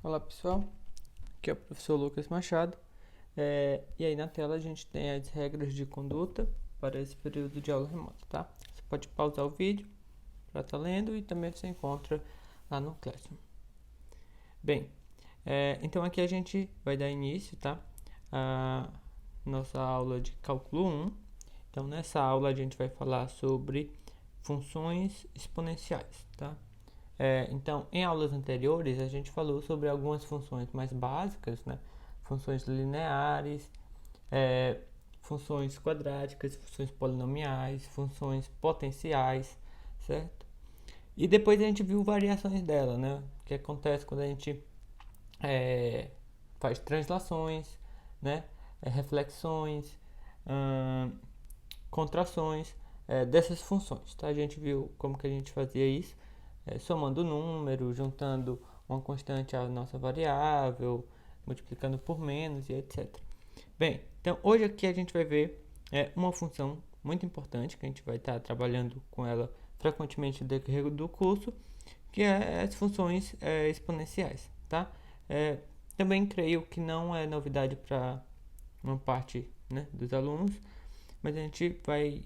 Olá pessoal, aqui é o professor Lucas Machado. E aí na tela a gente tem as regras de conduta para esse período de aula remota, tá? Você pode pausar o vídeo para estar lendo e também você encontra lá no Classroom. Bem, então aqui a gente vai dar início, tá? A nossa aula de cálculo 1. Então nessa aula a gente vai falar sobre funções exponenciais, tá? Então, em aulas anteriores, a gente falou sobre algumas funções mais básicas, né? Funções lineares, funções quadráticas, funções polinomiais, funções potenciais, certo? E depois a gente viu variações dela, né? O que acontece quando a gente faz translações, né? Reflexões, contrações dessas funções, tá? A gente viu como que a gente fazia isso, somando número, juntando uma constante à nossa variável, multiplicando por menos e etc. Bem, então hoje aqui a gente vai ver uma função muito importante que a gente vai estar trabalhando com ela frequentemente no decorrer do curso, que é as funções exponenciais, tá? Também creio que não é novidade para uma parte, né, dos alunos, mas a gente vai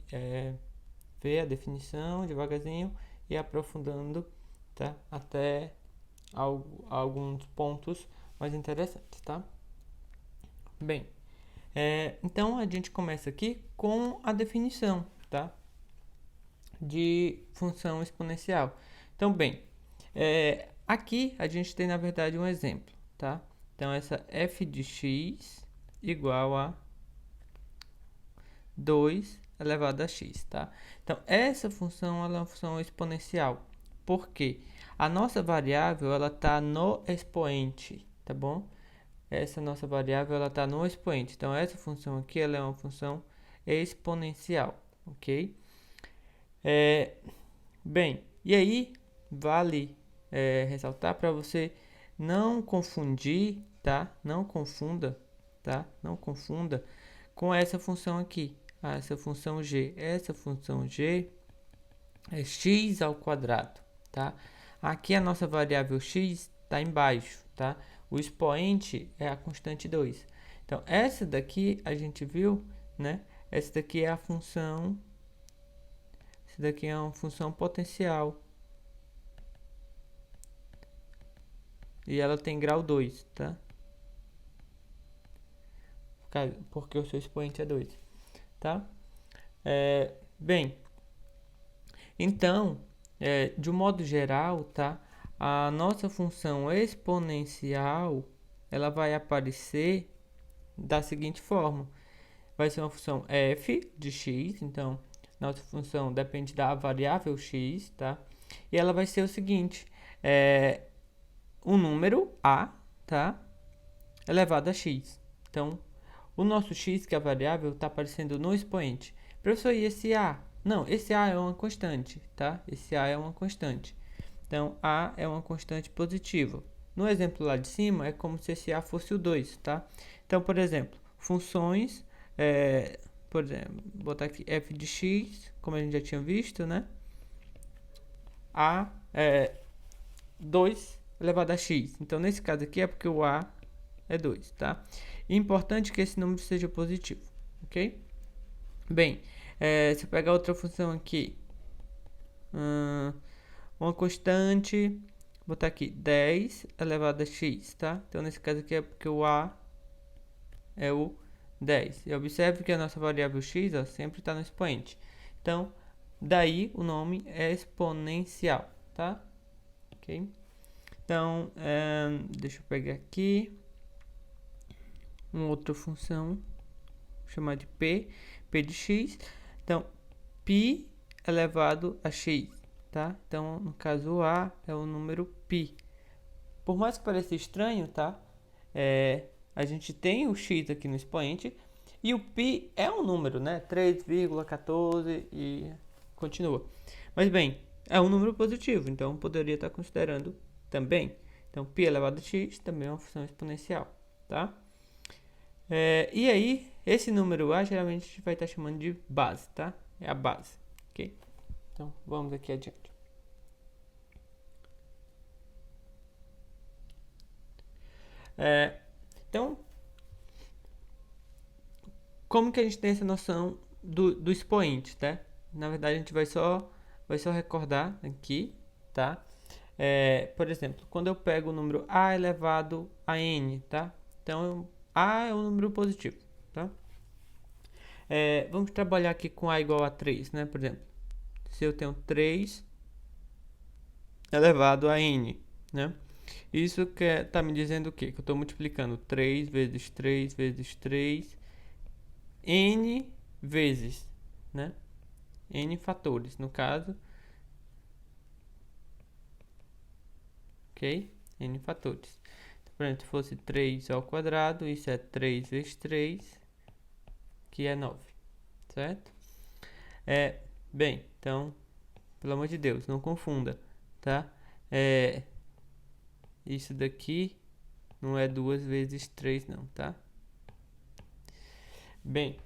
ver a definição devagarzinho e aprofundando, tá? Até alguns pontos mais interessantes, tá? Bem, então a gente começa aqui com a definição, tá? De função exponencial. Então, bem, aqui a gente tem na verdade um exemplo, tá? Então, essa f de x igual a 2 elevado a x, tá? Então, essa função ela é uma função exponencial. Por quê? A nossa variável ela está no expoente, tá bom? Essa nossa variável ela está no expoente. Então, essa função aqui ela é uma função exponencial, ok? Bem, e aí vale ressaltar para você não confundir, tá? Não confunda, tá? Não confunda com essa função aqui, essa função g. Essa função g é x ao quadrado, tá? Aqui a nossa variável x está embaixo, tá? O expoente é a constante 2. Então, essa daqui a gente viu, né? Essa daqui é a função, essa daqui é uma função potencial. E ela tem grau 2, tá? Porque o seu expoente é 2, tá? Bem, então, de um modo geral, tá? A nossa função exponencial, ela vai aparecer da seguinte forma. Vai ser uma função f de x, então, nossa função depende da variável x, tá? E ela vai ser o seguinte, um número a, tá? Elevado a x. Então, o nosso x, que é a variável, está aparecendo no expoente. Professor, e esse a? Não, esse a é uma constante, tá? Esse a é uma constante. Então, a é uma constante positiva. No exemplo lá de cima, é como se esse a fosse o 2, tá? Então, por exemplo, funções, por exemplo, botar aqui f de x, como a gente já tinha visto, né? A é 2 elevado a x. Então, nesse caso aqui é porque o a é 2, tá? Importante que esse número seja positivo, ok? Bem, se eu pegar outra função aqui, uma constante, botar aqui 10 elevado a x, tá? Então, nesse caso aqui é porque o a é o 10. E observe que a nossa variável x ó, sempre está no expoente. Então, daí o nome é exponencial, tá? Ok? Então, deixa eu pegar aqui uma outra função, chamar de p de x. Então, π elevado a x, tá? Então, no caso, o a é o número π. Por mais que pareça estranho, tá? A gente tem o x aqui no expoente e o π é um número, né? 3,14 e continua. Mas bem, é um número positivo, então poderia estar considerando também. Então, π elevado a x também é uma função exponencial, tá? E aí, esse número a geralmente a gente vai estar chamando de base, tá? É a base, ok? Então, vamos aqui adiante. Então, como que a gente tem essa noção do expoente, tá? Na verdade, a gente vai só recordar aqui, tá? Por exemplo, quando eu pego o número a elevado a n, tá? Então, a é um número positivo, tá? Vamos trabalhar aqui com a igual a 3, né? Por exemplo, se eu tenho 3 elevado a n, né? Isso tá me dizendo o quê? Que eu estou multiplicando 3 vezes 3 vezes 3, n vezes, né? N fatores, no caso. Ok? N fatores. Então, por exemplo, se fosse 3 ao quadrado, isso é 3 vezes 3, que é 9. Certo? Bem, então, pelo amor de Deus, não confunda, tá? Isso daqui não é 2 vezes 3 não, tá? Bem,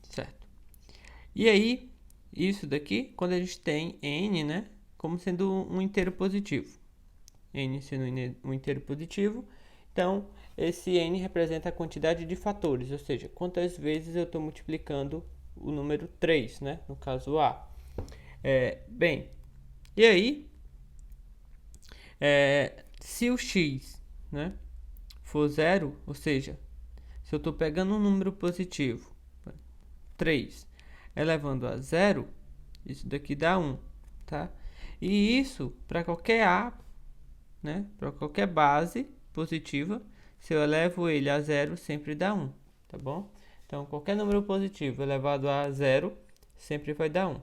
certo. E aí, isso daqui, quando a gente tem n, né, como sendo um inteiro positivo. N sendo um inteiro positivo, então esse n representa a quantidade de fatores, ou seja, quantas vezes eu estou multiplicando o número 3, né, no caso a. Bem, e aí, se o x, né, for zero, ou seja, se eu estou pegando um número positivo, 3, elevando a zero, isso daqui dá 1, tá? E isso, para qualquer a, né, para qualquer base positiva, se eu elevo ele a zero, sempre dá 1, tá bom? Então, qualquer número positivo elevado a zero, sempre vai dar 1,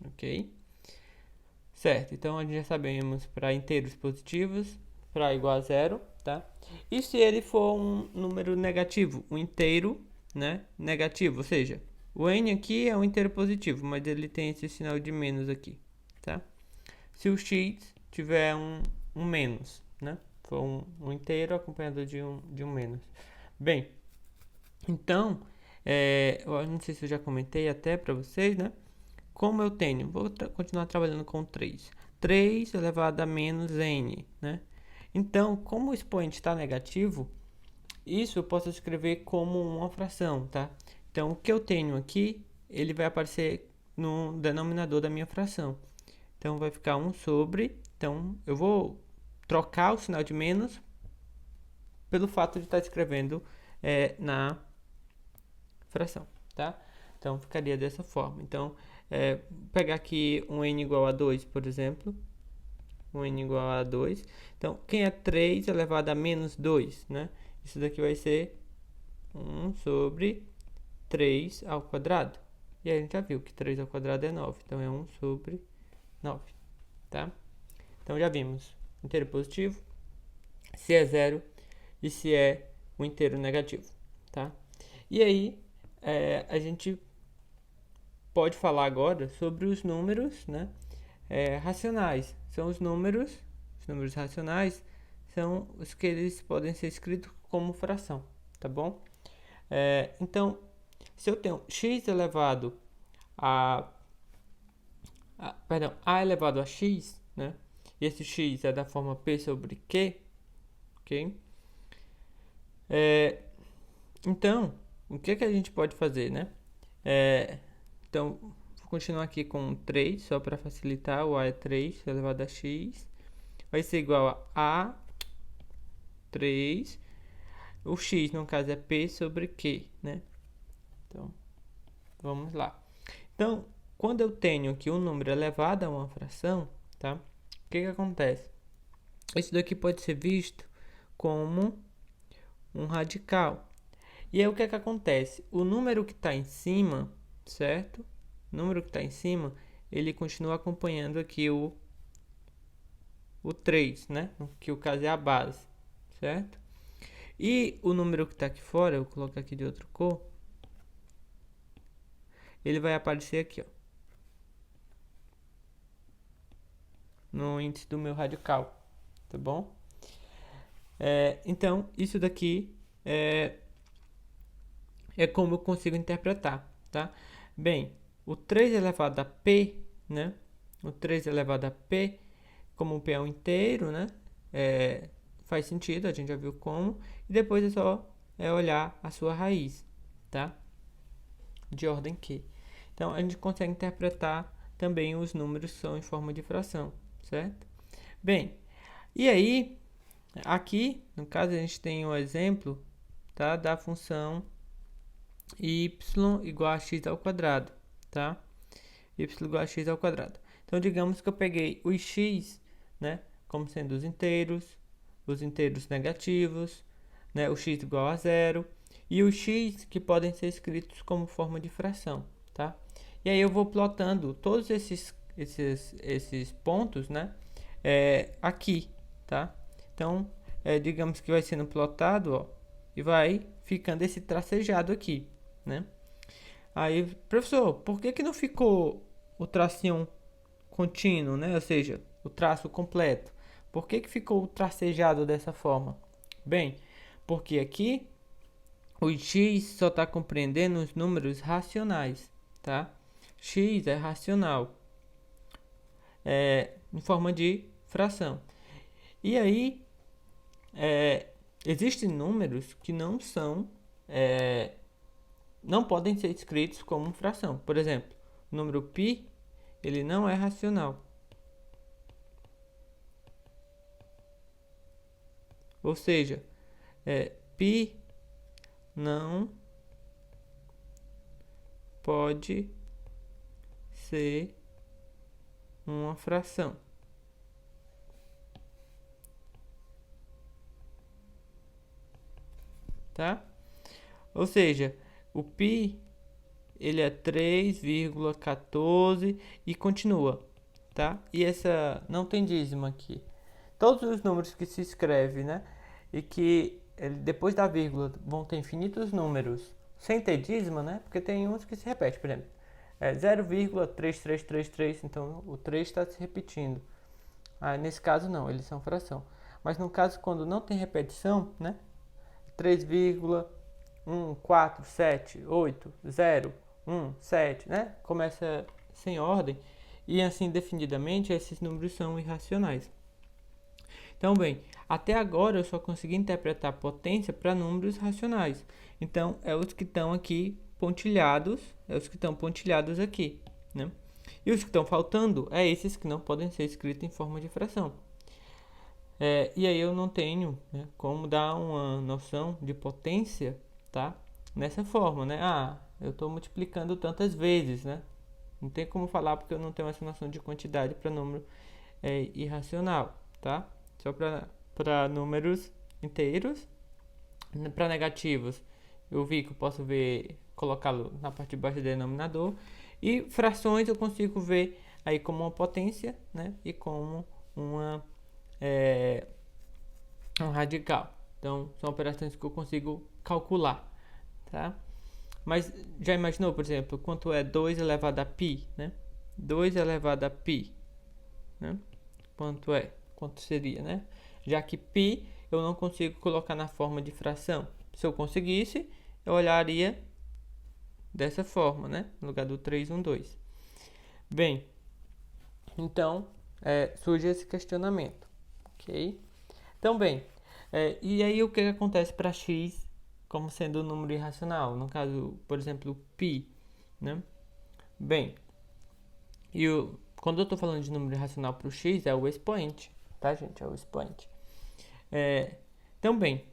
ok? Certo, então a gente já sabemos para inteiros positivos, para igual a zero, tá? E se ele for um número negativo, um inteiro, né, negativo, ou seja, o n aqui é um inteiro positivo, mas ele tem esse sinal de menos aqui, tá? Se o x tiver um menos, né, for um inteiro acompanhado de um menos. Bem, então, eu não sei se eu já comentei até para vocês, né? Como eu tenho, vou continuar trabalhando com 3. 3 elevado a menos n, né? Então, como o expoente está negativo, isso eu posso escrever como uma fração, tá? Então, o que eu tenho aqui, ele vai aparecer no denominador da minha fração. Então, vai ficar 1 sobre... Então, eu vou trocar o sinal de menos pelo fato de estar escrevendo na fração, tá? Então, ficaria dessa forma. Então, pegar aqui um n igual a 2, por exemplo. Um n igual a 2. Então, quem é 3 elevado a menos 2, né? Isso daqui vai ser 1 sobre 3 ao quadrado. E aí a gente já viu que 3 ao quadrado é 9. Então, é 1 sobre 9, tá? Então, já vimos inteiro positivo, se é zero e se é um inteiro negativo, tá? E aí, a gente pode falar agora sobre os números, né, racionais. São os números racionais são os que eles podem ser escritos como fração, tá bom? Então, se eu tenho x elevado a elevado a x, né, e esse x é da forma p sobre q, ok? Então, o que a gente pode fazer, né? Então, vou continuar aqui com 3, só para facilitar. O a é 3 elevado a x. Vai ser igual a 3. O x, no caso, é p sobre q, né? Então, vamos lá. Então, quando eu tenho aqui um número elevado a uma fração, tá? O que acontece? Isso daqui pode ser visto como um radical. E aí, o que acontece? O número que está em cima, certo? O número que está em cima, ele continua acompanhando aqui o 3, né? Que o caso é a base, certo? E o número que está aqui fora, eu vou colocar aqui de outra cor, ele vai aparecer aqui, ó, no índice do meu radical, tá bom? Então, isso daqui é como eu consigo interpretar, tá? Bem, o 3 elevado a p, né? O 3 elevado a p, como o p é um inteiro, né? faz sentido, a gente já viu como, e depois é só olhar a sua raiz, tá? De ordem Q. Então, a gente consegue interpretar também os números que são em forma de fração, certo? Bem, e aí, aqui, no caso, a gente tem um exemplo, tá, da função y igual a x ao quadrado, tá? Y igual a x ao quadrado. Então, digamos que eu peguei os x, né, como sendo os inteiros negativos, né, o x igual a zero, e os x que podem ser escritos como forma de fração, tá? E aí eu vou plotando todos esses pontos, né, aqui, tá? Então, digamos que vai sendo plotado, ó, e vai ficando esse tracejado aqui, né? Aí, professor, por que não ficou o tracinho contínuo, né? Ou seja, o traço completo? Por que ficou tracejado dessa forma? Bem, porque aqui o x só está compreendendo os números racionais, tá? X é racional, em forma de fração. E aí, existem números que não são, não podem ser escritos como fração. Por exemplo, o número π, ele não é racional. Ou seja, π não pode ser uma fração. Tá? Ou seja, o π ele é 3,14 e continua, tá? E essa não tem dízimo aqui. Todos os números que se escreve, né, e que depois da vírgula vão ter infinitos números sem ter dízimo, né? Porque tem uns que se repetem, por exemplo, 0,3333, então o 3 está se repetindo. Nesse caso não, eles são fração. Mas no caso quando não tem repetição, né? 3,1478017, né? Começa sem ordem e assim definidamente esses números são irracionais. Então, bem, até agora eu só consegui interpretar potência para números racionais. Então, é os que estão aqui pontilhados, aqui, né? E os que estão faltando é esses que não podem ser escritos em forma de fração. E aí eu não tenho, né, como dar uma noção de potência, tá? Nessa forma, né? Eu estou multiplicando tantas vezes, né? Não tem como falar porque eu não tenho essa noção de quantidade para número irracional, tá? Só para números inteiros. Para negativos, eu vi que eu posso colocá-lo na parte de baixo do denominador. E frações eu consigo ver aí como uma potência, né? E como um radical. Então, são operações que eu consigo calcular, tá? Mas já imaginou, por exemplo, quanto é 2 elevado a π, né? 2 elevado a π, né? Quanto seria, né? Já que π eu não consigo colocar na forma de fração. Se eu conseguisse, eu olharia dessa forma, né? No lugar do 312. Bem, então, surge esse questionamento, ok? Então, bem, e aí o que acontece para x como sendo um número irracional? No caso, por exemplo, π, né? Bem, quando eu estou falando de número irracional para o x, é o expoente, tá, gente? É o expoente. Então, bem,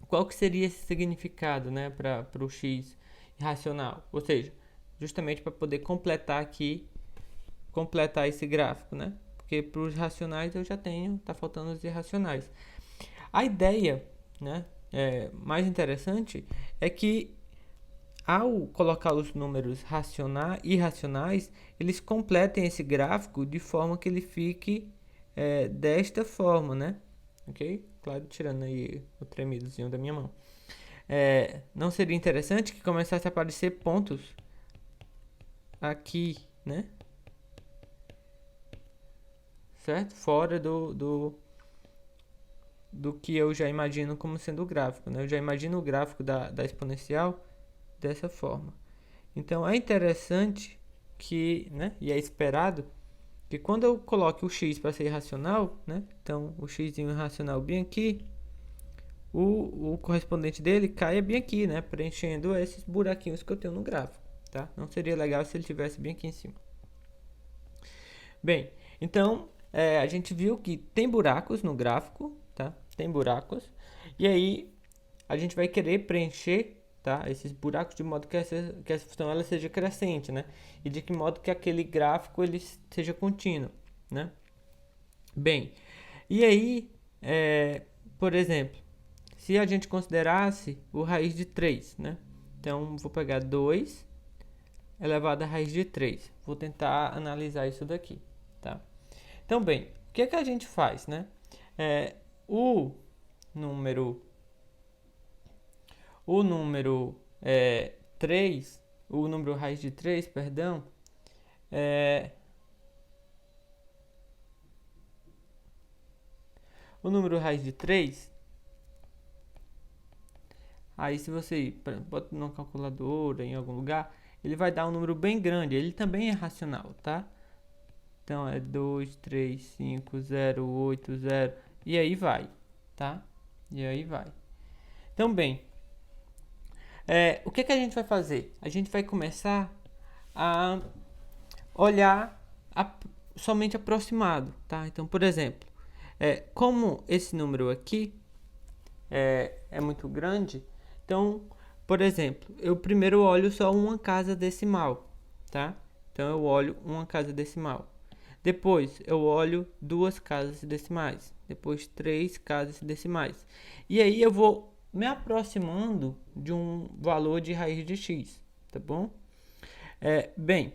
qual que seria esse significado, né, para o x irracional? Ou seja, justamente para poder completar esse gráfico, né? Porque para os racionais eu já tenho, tá faltando os irracionais. A ideia, né, mais interessante é que ao colocar os números irracionais, eles completem esse gráfico de forma que ele fique desta forma, né? Ok? Claro, tirando aí o tremidozinho da minha mão. Não seria interessante que começasse a aparecer pontos aqui, né? Certo? Fora do que eu já imagino como sendo o gráfico, né? Eu já imagino o gráfico da exponencial dessa forma. Então, é interessante que, né? E é esperado que quando eu coloque o x para ser irracional, né? Então, o x irracional bem aqui, o correspondente dele cai bem aqui, né? Preenchendo esses buraquinhos que eu tenho no gráfico, tá? Não seria legal se ele tivesse bem aqui em cima. Bem, então, a gente viu que tem buracos no gráfico, tá? Tem buracos. E aí, a gente vai querer preencher, tá? Esses buracos de modo que essa função ela seja crescente, né? E de que modo que aquele gráfico ele seja contínuo, né? Bem, e aí, por exemplo, se a gente considerasse o raiz de 3, né? Então, vou pegar 2 elevado à raiz de 3. Vou tentar analisar isso daqui, tá? Então, bem, o que é que a gente faz, né? O número 3, o número raiz de 3, perdão, o número raiz de 3, aí se você bota numa calculadora em algum lugar, ele vai dar um número bem grande, ele também é racional, tá? Então é 2, 3, 5, 0, 8, 0, e aí vai, tá? E aí vai. Então, bem, o que a gente vai fazer? A gente vai começar a olhar somente aproximado, tá? Então, por exemplo, como esse número aqui é muito grande, então, por exemplo, eu primeiro olho só uma casa decimal, tá? Então, eu olho uma casa decimal. Depois, eu olho duas casas decimais. Depois, 3 casas decimais. E aí, eu vou me aproximando de um valor de raiz de x, tá bom? Bem,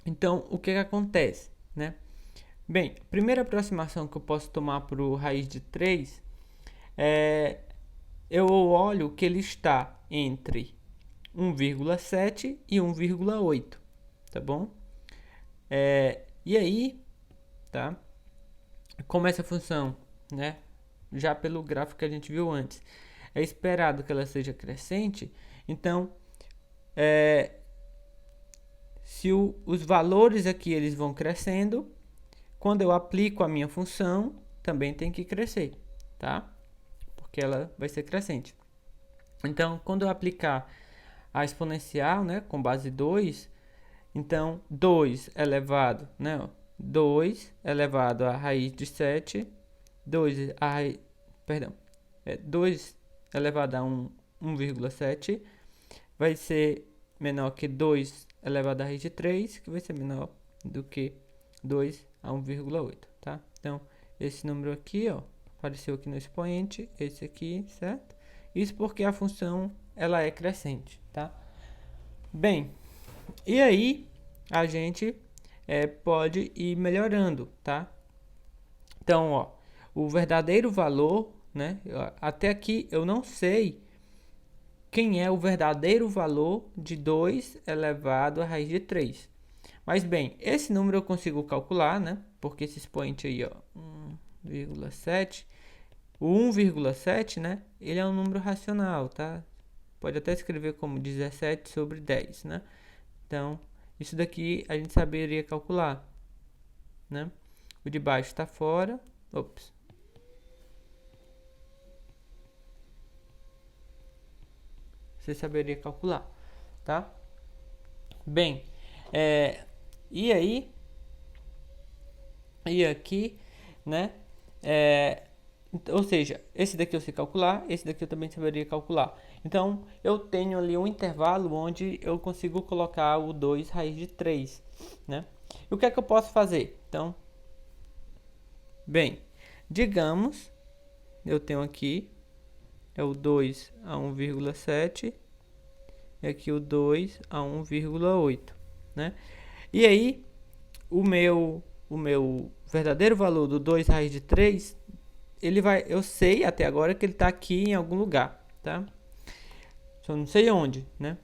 então, o que acontece, né? Bem, a primeira aproximação que eu posso tomar para o raiz de 3 eu olho que ele está entre 1,7 e 1,8, tá bom? E aí, tá? Como essa função, né? Já pelo gráfico que a gente viu antes, é esperado que ela seja crescente, então, se os valores aqui eles vão crescendo, quando eu aplico a minha função, também tem que crescer, tá? Porque ela vai ser crescente. Então, quando eu aplicar a exponencial, né, com base 2, então 2 elevado, né, 2 elevado à raiz de 7, 2 elevado a 1,7 vai ser menor que 2 elevado à raiz de 3, que vai ser menor do que 2 a 1,8, tá? Então, esse número aqui, ó, apareceu aqui no expoente, esse aqui, certo? Isso porque a função, ela é crescente, tá? Bem, e aí, a gente pode ir melhorando, tá? Então, ó, o verdadeiro valor, né? Até aqui eu não sei quem é o verdadeiro valor de 2 elevado à raiz de 3. Mas bem, esse número eu consigo calcular, né? Porque esse expoente aí, ó, 1,7, o 1,7, né? Ele é um número racional, tá? Pode até escrever como 17 sobre 10, né? Então, isso daqui a gente saberia calcular, né? O de baixo está fora. Ops. Você saberia calcular, tá? Bem, e aí, e aqui, né? Ou seja, esse daqui eu sei calcular, esse daqui eu também saberia calcular. Então, eu tenho ali um intervalo onde eu consigo colocar o 2 raiz de 3, né? E o que é que eu posso fazer? Então, bem, digamos, eu tenho aqui, o 2 a 1,7, e aqui o 2 a 1,8, né? E aí, o meu verdadeiro valor do 2 raiz de 3, eu sei até agora que ele está aqui em algum lugar, tá? Só não sei onde, né?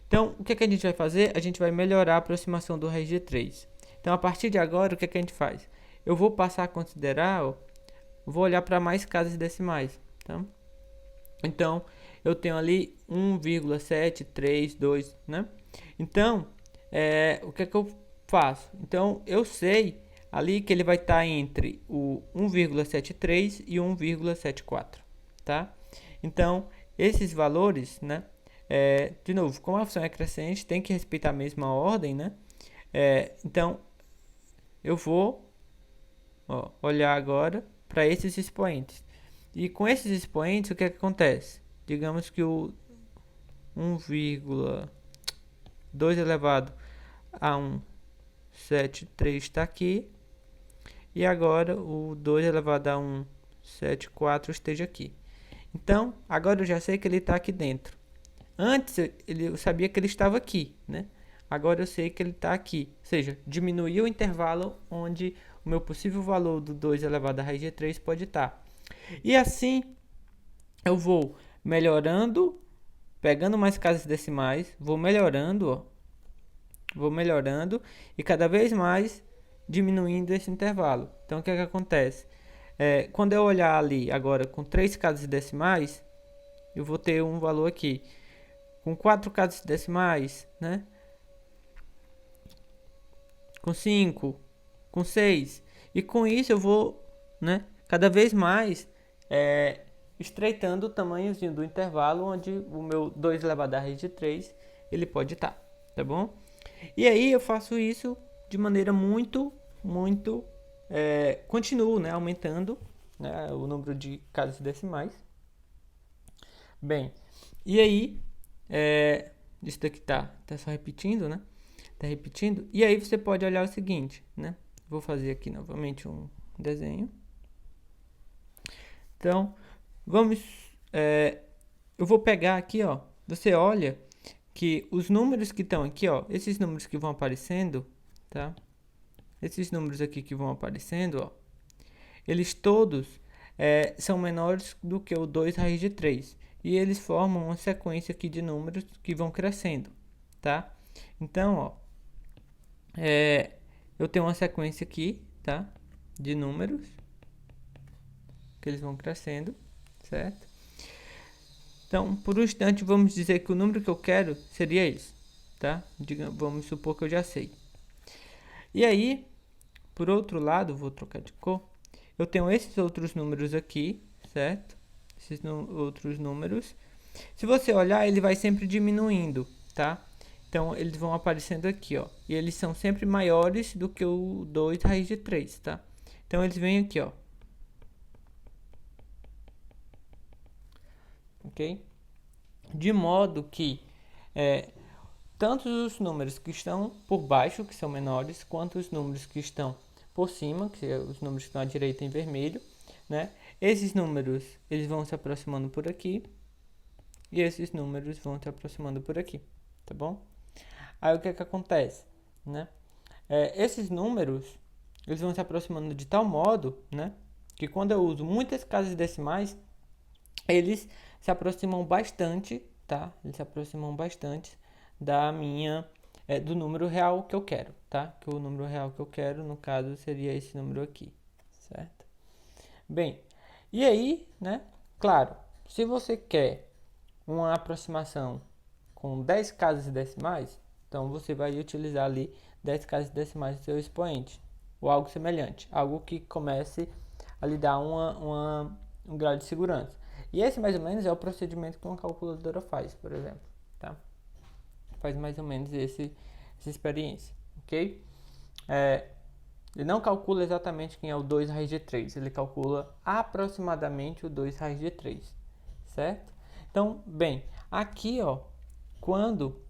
Então, o que a gente vai fazer? A gente vai melhorar a aproximação do raiz de 3. Então, a partir de agora, o que a gente faz? Eu vou passar a considerar, vou olhar para mais casas decimais, tá? Então, eu tenho ali 1,732, né? Então, o que eu faço? Então, eu sei ali que ele vai estar entre o 1,73 e 1,74, tá? Então, esses valores, né? De novo, como a função é crescente, tem que respeitar a mesma ordem, né? Então, eu vou olhar agora para esses expoentes. E com esses expoentes, o que acontece? Digamos que o 1,2 elevado a 173 está aqui. E agora o 2 elevado a 174 esteja aqui. Então, agora eu já sei que ele está aqui dentro. Antes eu sabia que ele estava aqui, né? Agora eu sei que ele está aqui. Ou seja, diminuiu o intervalo onde o meu possível valor do 2 elevado a raiz de 3 pode estar. E assim, eu vou melhorando, pegando mais casas decimais, vou melhorando e cada vez mais diminuindo esse intervalo. Então, o que é que acontece? Quando eu olhar ali agora com 3 casas decimais, eu vou ter um valor aqui. Com 4 casas decimais, né? Com 5, com 6. E com isso eu vou, né, cada vez mais estreitando o tamanhozinho do intervalo onde o meu 2 elevado a raiz de 3 ele pode estar, tá bom? E aí eu faço isso de maneira muito continuo, né, aumentando, né, o número de casas decimais. Bem, e aí isso daqui tá só repetindo, né? Tá repetindo. E aí você pode olhar o seguinte, né? Vou fazer aqui novamente um desenho. Então, eu vou pegar aqui, ó. Você olha que os números que estão aqui, ó, esses números que vão aparecendo, tá? Esses números aqui que vão aparecendo, ó, eles todos são menores do que o 2 raiz de 3. E eles formam uma sequência aqui de números que vão crescendo, tá? Então, ó, eu tenho uma sequência aqui, tá? De números que eles vão crescendo, certo? Então, por um instante, vamos dizer que o número que eu quero seria esse, tá? Vamos supor que eu já sei. E aí, por outro lado, vou trocar de cor. Eu tenho esses outros números aqui, certo? Esses outros números. Se você olhar, ele vai sempre diminuindo, tá? Então, eles vão aparecendo aqui, ó. E eles são sempre maiores do que o 2 raiz de 3, tá? Então, eles vêm aqui, ó. Ok? De modo que tanto os números que estão por baixo, que são menores, quanto os números que estão por cima, que são os números que estão à direita em vermelho, né? Esses números, eles vão se aproximando por aqui. E esses números vão se aproximando por aqui, tá bom? Aí o que que acontece, né? Esses números, eles vão se aproximando de tal modo, né? Que quando eu uso muitas casas decimais, eles se aproximam bastante, tá? Eles se aproximam bastante da minha, do número real que eu quero, tá? Que o número real que eu quero, no caso, seria esse número aqui, certo? Bem, e aí, né? Claro, se você quer uma aproximação com 10 casas decimais, então você vai utilizar ali 10 casas decimais do seu expoente, ou algo semelhante, algo que comece a lhe dar um grau de segurança. E esse mais ou menos é o procedimento que uma calculadora faz, por exemplo, tá? Faz mais ou menos essa experiência, ok? Ele não calcula exatamente quem é o 2 raiz de 3, ele calcula aproximadamente o 2 raiz de 3, certo? Então, bem, aqui, ó, quando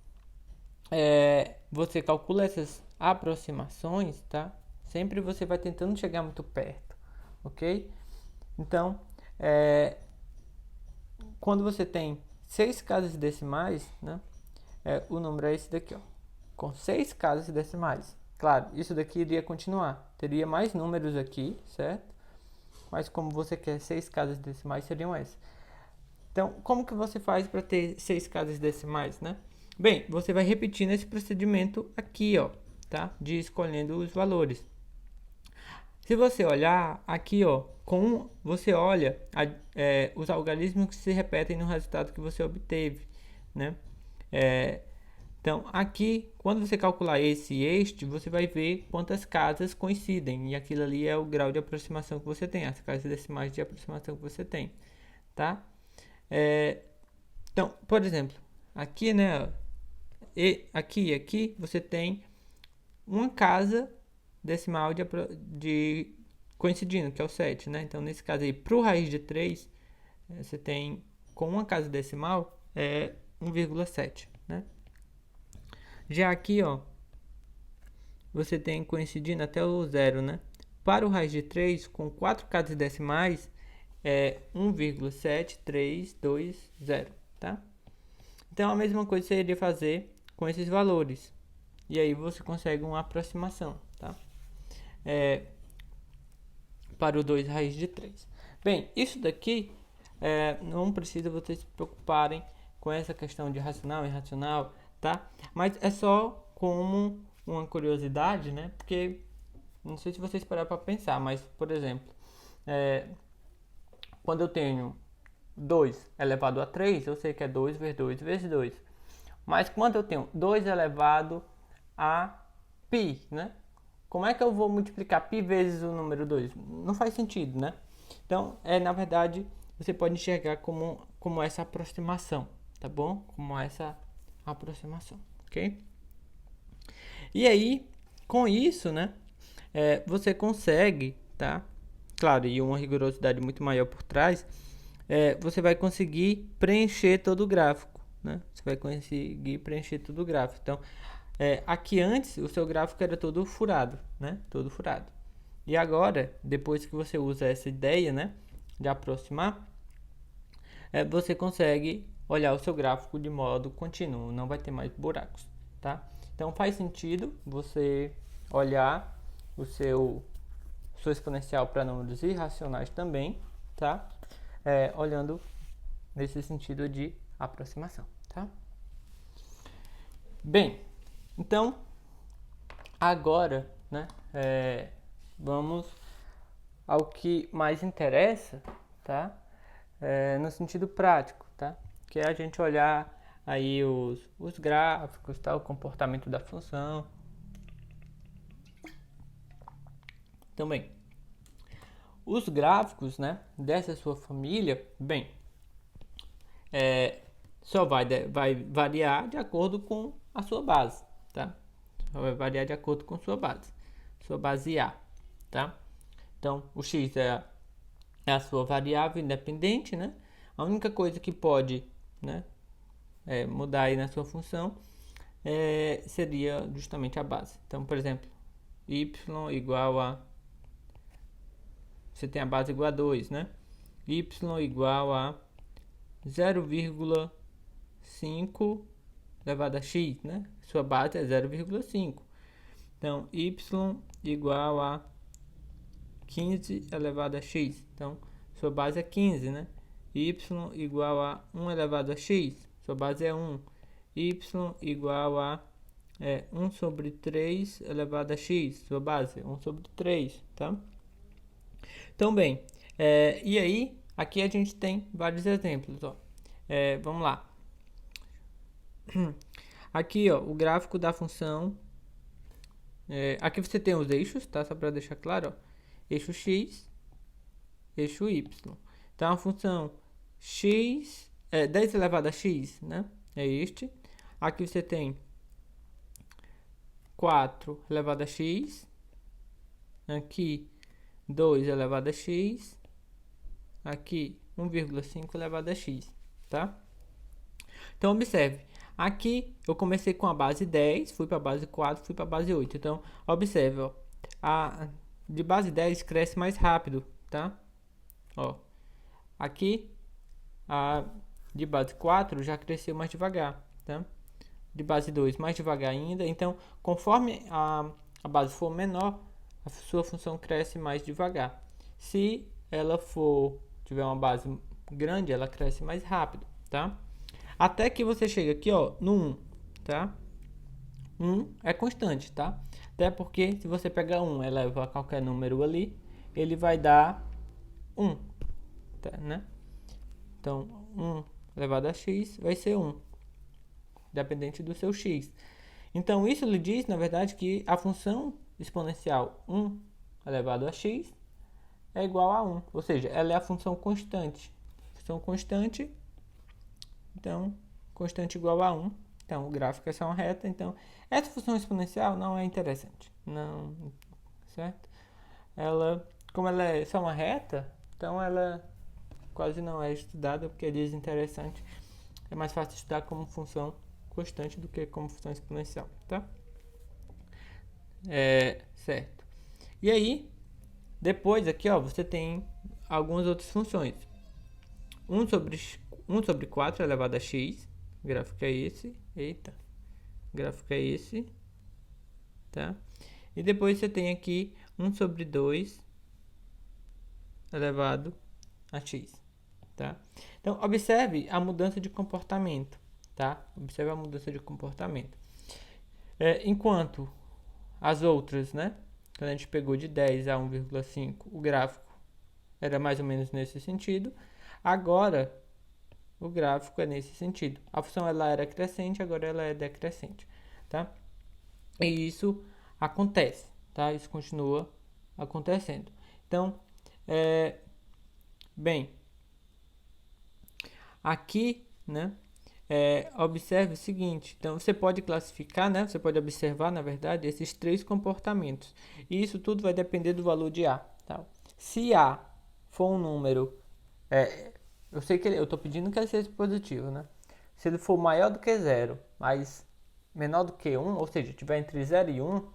você calcula essas aproximações, tá? Sempre você vai tentando chegar muito perto, ok? Então, quando você tem 6 casas decimais, né? O número é esse daqui, ó, com 6 casas decimais. Claro, isso daqui iria continuar, teria mais números aqui, certo? Mas como você quer 6 casas decimais, seriam essas. Então, como que você faz para ter 6 casas decimais, né? Bem, você vai repetindo esse procedimento aqui, ó, tá? De escolhendo os valores. Se você olhar aqui, ó, você olha os algarismos que se repetem no resultado que você obteve, né? Então, aqui, quando você calcular esse e este, você vai ver quantas casas coincidem. E aquilo ali é o grau de aproximação que você tem, as casas decimais de aproximação que você tem, tá? Então, por exemplo, aqui, né? Aqui e aqui, você tem uma casa decimal de coincidindo, que é o 7, né? Então, nesse caso aí, para o raiz de 3, você tem, com uma casa decimal, 1,7, né? Já aqui, ó, você tem coincidindo até o 0, né? Para o raiz de 3, com 4 casas decimais, é 1,7320, tá? Então, a mesma coisa você iria fazer com esses valores. E aí você consegue uma aproximação, tá? Para o 2 raiz de 3. Bem, isso daqui não precisa vocês se preocuparem com essa questão de racional e irracional, tá? Mas é só como uma curiosidade, né? Porque não sei se vocês pararam para pensar, mas, por exemplo, quando eu tenho 2 elevado a 3, eu sei que é 2 vezes 2 vezes 2. Mas quando eu tenho 2 elevado a π, né? Como é que eu vou multiplicar π vezes o número 2? Não faz sentido, né? Então, na verdade, você pode enxergar como essa aproximação, tá bom? Como essa aproximação, ok? E aí, com isso, né? Você consegue, tá? Claro, e uma rigorosidade muito maior por trás, você vai conseguir preencher todo o gráfico, né? Você vai conseguir preencher todo o gráfico. Então, aqui antes, o seu gráfico era todo furado, né? Todo furado. E agora, depois que você usa essa ideia, né? De aproximar, você consegue olhar o seu gráfico de modo contínuo, não vai ter mais buracos, tá? Então, faz sentido você olhar o seu exponencial para números irracionais também, tá? Olhando nesse sentido de aproximação, tá? Bem, então, agora, né, vamos ao que mais interessa, tá? No sentido prático, tá? Que é a gente olhar aí os gráficos, tá? O comportamento da função. Também, os gráficos, né, dessa sua família, bem, só vai variar de acordo com a sua base, tá? Só vai variar de acordo com sua base A, tá? Então, o x é a sua variável independente, né? A única coisa que pode, né, mudar aí na sua função seria justamente a base. Então, por exemplo, y igual a... Você tem a base igual a 2, né? Y igual a 0,5 elevado a x, né? Sua base é 0,5. Então, y igual a 15 elevado a x. Então, sua base é 15, né? Y igual a 1 elevado a x. Sua base é 1. Y igual a 1 sobre 3 elevado a x. Sua base é 1 sobre 3, tá? Então, bem, e aí, aqui a gente tem vários exemplos, ó. Vamos lá. Aqui, ó, o gráfico da função. Aqui você tem os eixos, tá? Só para deixar claro, ó. Eixo x, eixo y. Então, a função x, 10 elevado a x, né? É este. Aqui você tem 4 elevado a x. Aqui, 2 elevado a x. Aqui, 1,5 elevado a x, tá? Então, observe. Aqui, eu comecei com a base 10, fui para a base 4, fui para a base 8. Então, observe, ó. De base 10 cresce mais rápido, tá? Ó. Aqui, de base 4 já cresceu mais devagar, tá? De base 2 mais devagar ainda. Então, conforme a base for menor, a sua função cresce mais devagar. Se ela tiver uma base grande, ela cresce mais rápido, tá? Até que você chega aqui, ó, no 1, tá? 1 é constante, tá? Até porque se você pegar 1 e eleva a qualquer número ali, ele vai dar 1, tá, né? Então, 1 elevado a x vai ser 1. dependente do seu x. Então, isso lhe diz, na verdade, que a função exponencial 1 elevado a x é igual a 1. Ou seja, ela é a função constante. Função constante, então, constante igual a 1. Então, o gráfico é só uma reta. Então, essa função exponencial não é interessante. Não, certo? Como ela é só uma reta, então ela quase não é estudada porque é desinteressante. É mais fácil estudar como função constante do que como função exponencial, tá? Certo. E aí, depois aqui, ó, você tem algumas outras funções. 1 sobre 4 elevado a x. O gráfico é esse. Eita. O gráfico é esse. Tá? E depois você tem aqui 1 sobre 2 elevado a x. Tá? Então, observe a mudança de comportamento. Tá? Observe a mudança de comportamento. Enquanto as outras, né? Quando a gente pegou de 10 a 1,5, o gráfico era mais ou menos nesse sentido. Agora, o gráfico é nesse sentido. A função ela era crescente, agora ela é decrescente, tá? E isso acontece, tá? Isso continua acontecendo. Então, bem, aqui, né? Observe o seguinte, então você pode classificar, né? Você pode observar, na verdade, esses três comportamentos. E isso tudo vai depender do valor de A, tá? Se A for um número, eu sei que eu estou pedindo que ele seja positivo, né? Se ele for maior do que 0, mas menor do que 1, ou seja, tiver entre 0 e 1,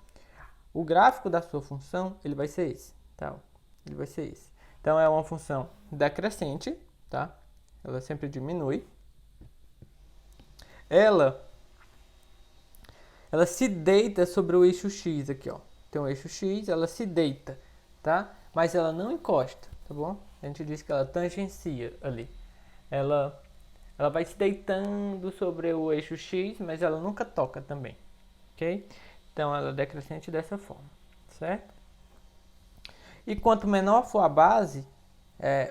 o gráfico da sua função ele vai ser esse, tá? Ele vai ser esse. Então é uma função decrescente, tá? Ela sempre diminui. Ela se deita sobre o eixo x aqui, ó. Tem um eixo x, ela se deita, tá? Mas ela não encosta, tá bom? A gente diz que ela tangencia ali. Ela vai se deitando sobre o eixo x, mas ela nunca toca também, ok? Então ela é decrescente dessa forma, certo? E quanto menor for a base,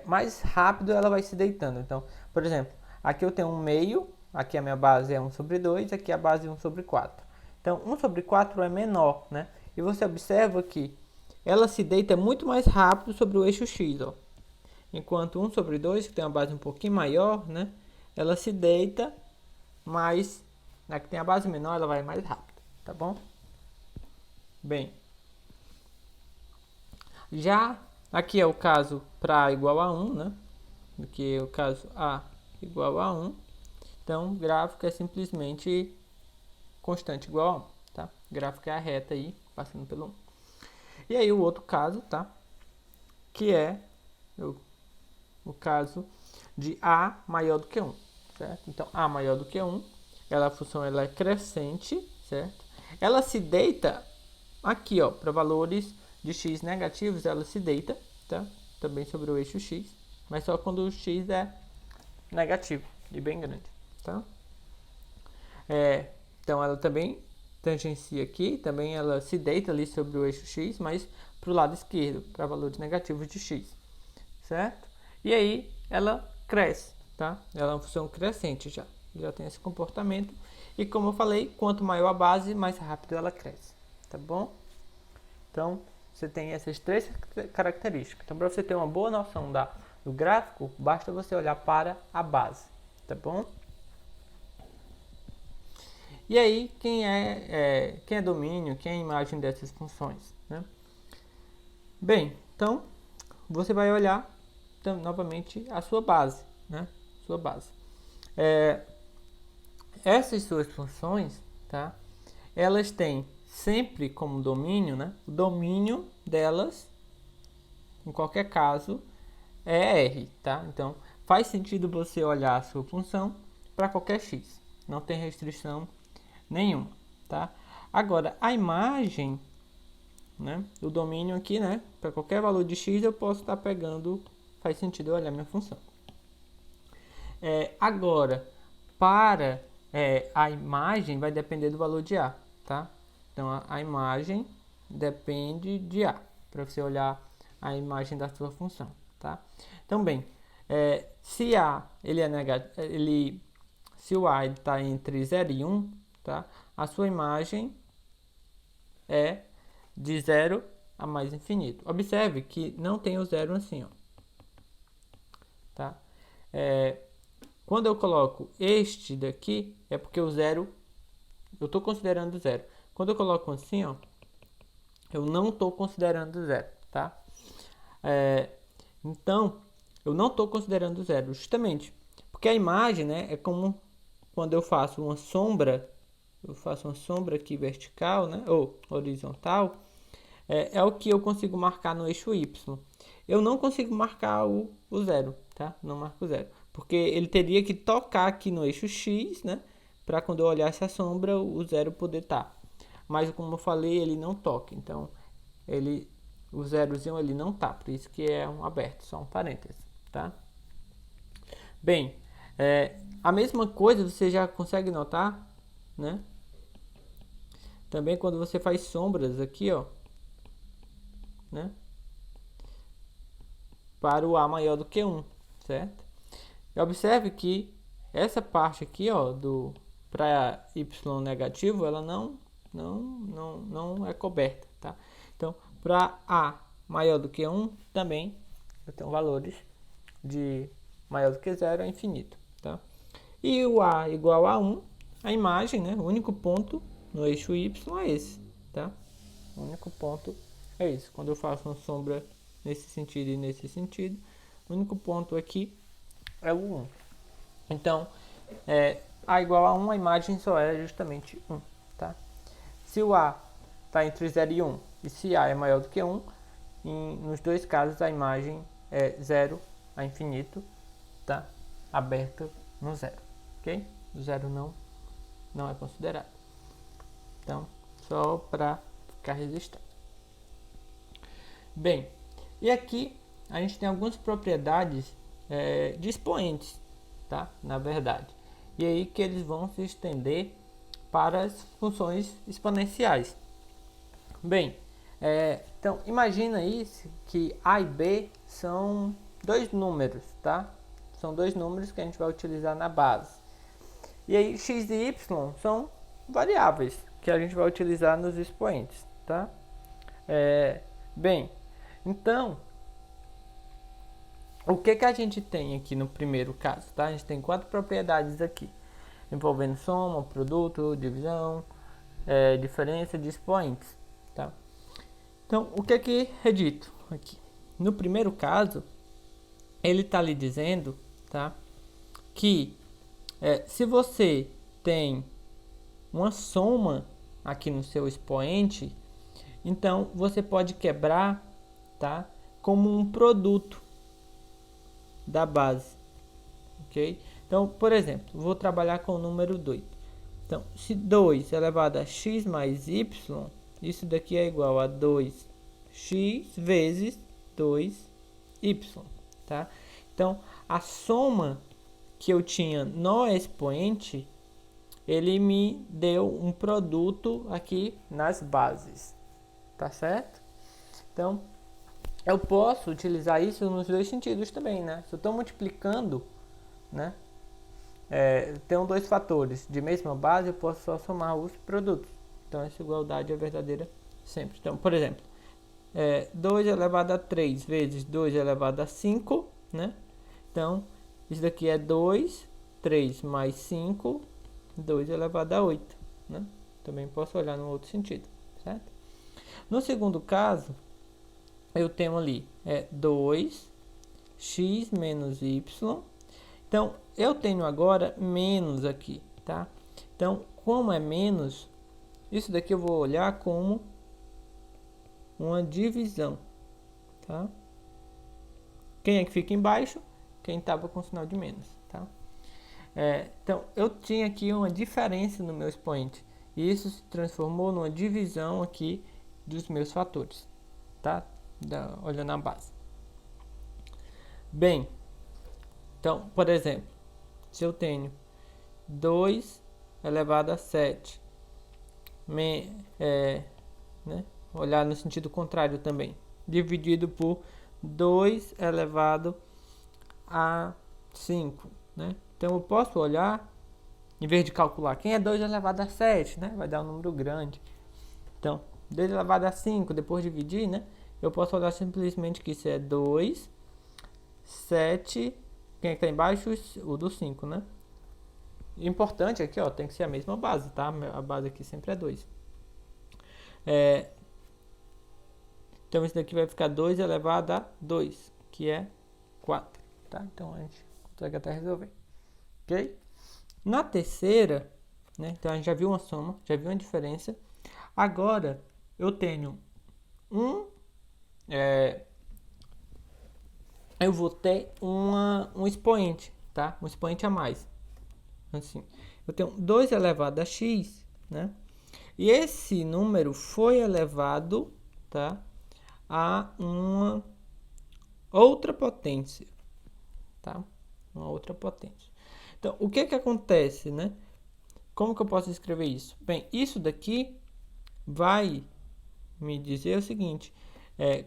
mais rápido ela vai se deitando. Então, por exemplo, aqui eu tenho um meio. Aqui a minha base é 1 sobre 2, aqui a base é 1 sobre 4. Então, 1 sobre 4 é menor, né? E você observa que ela se deita muito mais rápido sobre o eixo x, ó. Enquanto 1 sobre 2, que tem uma base um pouquinho maior, né? Ela se deita mais... Na que tem a base menor, ela vai mais rápido, tá bom? Bem, já aqui é o caso para A igual a 1, né? Aqui é o caso A igual a 1. Então, o gráfico é simplesmente constante igual a 1, tá? O gráfico é a reta aí, passando pelo 1. E aí o outro caso, tá? Que é o caso de A maior do que 1, certo? Então, A maior do que 1, a função ela é crescente, certo? Ela se deita aqui, ó, para valores de x negativos, ela se deita, tá? Também sobre o eixo x, mas só quando o x é negativo e bem grande, tá? Então ela também tangencia aqui, também ela se deita ali sobre o eixo x, mas para o lado esquerdo, para valores negativos de x, certo? E aí ela cresce, tá? Ela é uma função crescente já tem esse comportamento. E como eu falei, quanto maior a base, mais rápido ela cresce, tá bom? Então você tem essas três características. Então para você ter uma boa noção do gráfico, basta você olhar para a base, tá bom? E aí, quem é domínio, quem é a imagem dessas funções, né? Bem, então, você vai olhar então, novamente a sua base, né? Sua base. Essas suas funções, tá? Elas têm sempre como domínio, né? O domínio delas, em qualquer caso, é R, tá? Então, faz sentido você olhar a sua função para qualquer x. Não tem restrição nenhuma, tá? Agora, a imagem, né? O domínio aqui, né? Para qualquer valor de x eu posso estar pegando, faz sentido eu olhar minha função. Agora, para a imagem vai depender do valor de A, tá? Então, a imagem depende de A, para você olhar a imagem da sua função, tá? Então, bem, se A ele é negativo, se o A está entre 0 e 1, tá? A sua imagem é de 0 a mais infinito. Observe que não tem o zero assim, ó. Tá? Quando eu coloco este daqui, é porque o zero, eu estou considerando zero. Quando eu coloco assim, ó, eu não estou considerando zero, tá? Então, eu não estou considerando zero, justamente porque a imagem, né, é como quando eu faço uma sombra, aqui vertical, né, ou horizontal, é o que eu consigo marcar no eixo Y. Eu não consigo marcar o zero, tá? Não marco zero, porque ele teria que tocar aqui no eixo X, né, para quando eu olhasse a sombra, o zero poder estar. Mas como eu falei, ele não toca, então o zerozinho ele não tá, por isso que é um aberto, só um parêntese, tá? Bem, a mesma coisa você já consegue notar, né? Também quando você faz sombras aqui, ó, né? Para o A maior do que 1, certo? E observe que essa parte aqui, ó, para Y negativo, ela não é coberta, tá? Então, para A maior do que 1, também eu tenho valores de maior do que 0 a infinito, tá? E o A igual a 1, a imagem, né, o único ponto no eixo Y é esse, tá? O único ponto é esse. Quando eu faço uma sombra nesse sentido e nesse sentido, o único ponto aqui é o 1. Então, A igual a 1, a imagem só é justamente 1, tá? Se o A está entre 0 e 1, e se A é maior do que 1, nos dois casos a imagem é 0 a infinito, tá? Aberta no 0, ok? O 0 não é considerado. Então, só para ficar registrado. Bem, e aqui a gente tem algumas propriedades de expoentes, tá? Na verdade. E aí que eles vão se estender para as funções exponenciais. Bem, então imagina aí que A e B são dois números, tá? São dois números que a gente vai utilizar na base. E aí x e y são variáveis que a gente vai utilizar nos expoentes, tá? Bem, então, o que a gente tem aqui no primeiro caso, tá? A gente tem 4 propriedades aqui, envolvendo soma, produto, divisão, diferença de expoentes, tá? Então, o que é dito aqui? No primeiro caso, ele está lhe dizendo, tá, que se você tem uma soma aqui no seu expoente, então você pode quebrar, tá, como um produto da base, ok? Então, por exemplo, vou trabalhar com o número 2. Então, se 2 elevado a x mais y, isso daqui é igual a 2x vezes 2y, tá? Então, a soma que eu tinha no expoente, ele me deu um produto aqui nas bases, tá certo? Então, eu posso utilizar isso nos dois sentidos também, né? Se eu estou multiplicando, né? Tenho dois fatores de mesma base, eu posso só somar os produtos. Então, essa igualdade é verdadeira sempre. Então, por exemplo, 2 elevado a 3 vezes 2 elevado a 5, né? Então, isso daqui é 2, 3 mais 5, 2 elevado a 8, né? Também posso olhar no outro sentido, certo? No segundo caso, eu tenho ali 2x menos y. Então, eu tenho agora menos aqui, tá? Então, como é menos, isso daqui eu vou olhar como uma divisão, tá? Quem é que fica embaixo? Quem estava com sinal de menos, tá? Então, eu tinha aqui uma diferença no meu expoente. E isso se transformou numa divisão aqui dos meus fatores, tá? Olhando a base. Bem, então, por exemplo, se eu tenho 2 elevado a 7, né? Olhar no sentido contrário também, dividido por 2 elevado a 5, né? Então, eu posso olhar em vez de calcular quem é 2 elevado a 7, né? Vai dar um número grande. Então, 2 elevado a 5, depois de dividir, né? Eu posso olhar simplesmente que isso é 2, 7, quem é que está embaixo? O do 5, né? Importante aqui, ó, tem que ser a mesma base, tá? A base aqui sempre é 2. Então, isso daqui vai ficar 2 elevado a 2, que é 4, tá? Então, a gente consegue até resolver, ok? Na terceira, né? Então, a gente já viu uma soma, já viu uma diferença. Agora, eu tenho eu vou ter um expoente, tá? Um expoente a mais. Assim, eu tenho 2 elevado a x, né? E esse número foi elevado, tá? A uma outra potência, tá? Uma outra potência. Então, o que que acontece, né? Como que eu posso escrever isso? Bem, isso daqui vai me dizer o seguinte: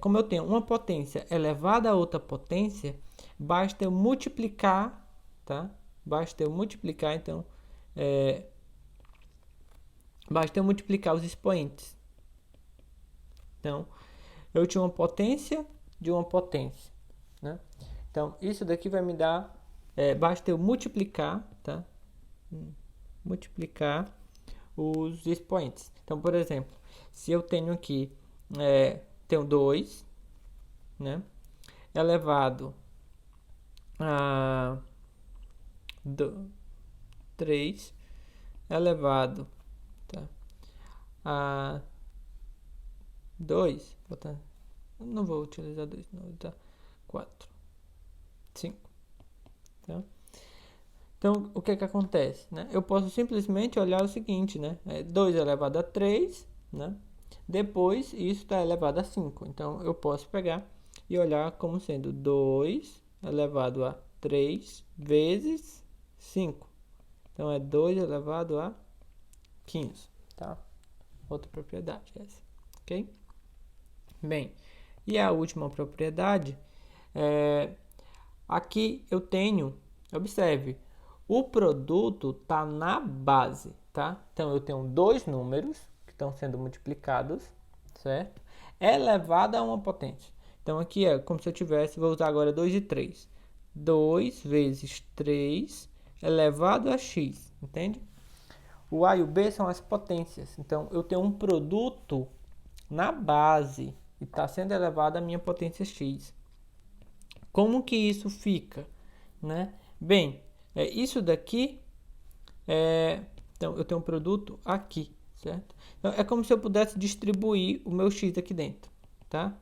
como eu tenho uma potência elevada a outra potência, basta eu multiplicar, tá? Basta eu multiplicar, então, basta eu multiplicar os expoentes. Então, eu tinha uma potência de uma potência, né? Então, isso daqui vai me dar, basta eu multiplicar, tá? Multiplicar os expoentes. Então, por exemplo, se eu tenho aqui, tenho 2, né? Elevado a 3, elevado, tá? A 2, não vou utilizar 2, não, vou usar 4, 5, tá? Então, o que que acontece, né? Eu posso simplesmente olhar o seguinte, né? 2 elevado a 3, né? Depois, isso está elevado a 5. Então, eu posso pegar e olhar como sendo 2 elevado a 3 vezes 5. Então, é 2 elevado a 15, tá? Outra propriedade essa, ok? Bem, e a última propriedade, aqui eu tenho, observe, o produto está na base, tá? Então, eu tenho dois números que estão sendo multiplicados, certo? Elevado a uma potência. Então, aqui é como se eu tivesse, vou usar agora 2 e 3. 2 vezes 3 elevado a x, entende? O A e o B são as potências. Então, eu tenho um produto na base e está sendo elevado a minha potência x. Como que isso fica, né? Bem, isso daqui então eu tenho um produto aqui, certo? Então é como se eu pudesse distribuir o meu x aqui dentro, tá?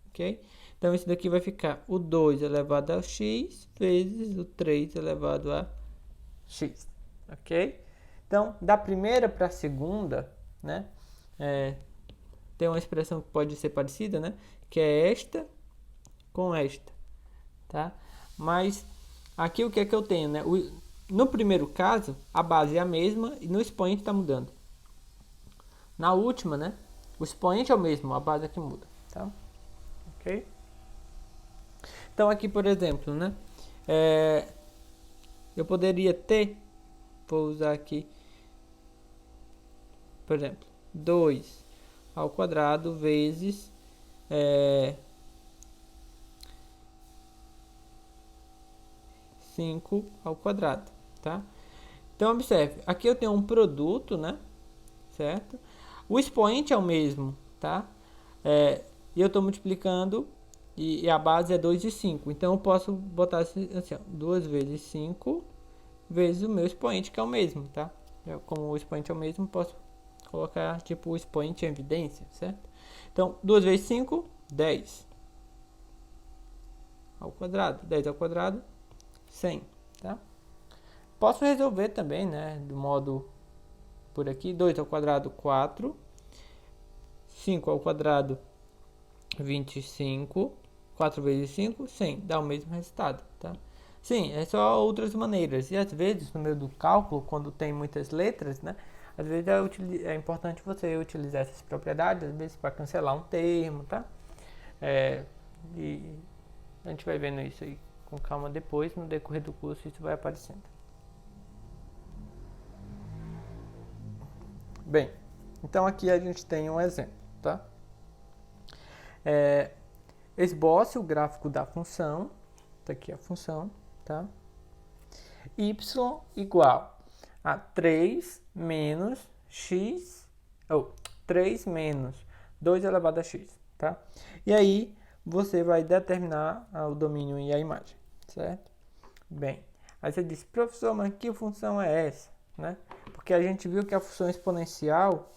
Ok? Então isso daqui vai ficar o 2 elevado a x vezes o 3 elevado a x, ok? Então da primeira para a segunda, né? Tem uma expressão que pode ser parecida, né? Que é esta com esta, tá? Mas aqui o que é que eu tenho, né? No primeiro caso, a base é a mesma e no expoente está mudando. Na última, né? O expoente é o mesmo, a base é que muda, tá? Ok? Então aqui, por exemplo, né? Eu poderia ter, vou usar aqui, por exemplo, 2 ao quadrado vezes 5 ao quadrado, tá? Então, observe, aqui eu tenho um produto, né? Certo? O expoente é o mesmo, tá? E eu estou multiplicando e a base é 2 e 5. Então, eu posso botar assim, ó, 2 vezes 5 vezes o meu expoente, que é o mesmo, tá? Como o expoente é o mesmo, posso colocar, tipo, o expoente em evidência, certo? Então, 2 vezes 5, 10 ao quadrado. 10 ao quadrado, 100, tá? Posso resolver também, né, do modo por aqui, 2 ao quadrado, 4, 5 ao quadrado, 25, 4 vezes 5, 100, dá o mesmo resultado, tá? Sim, é só outras maneiras, e às vezes no meio do cálculo, quando tem muitas letras, né, às vezes é importante você utilizar essas propriedades, às vezes para cancelar um termo, tá? E a gente vai vendo isso aí com calma depois, no decorrer do curso isso vai aparecendo. Bem, então aqui a gente tem um exemplo, tá? Esboce o gráfico da função, tá aqui a função, tá? Y igual a 3 menos x, ou 3 menos 2 elevado a x, tá? E aí você vai determinar o domínio e a imagem, certo? Bem, aí você diz, professor, mas que função é essa, né? Porque a gente viu que a função exponencial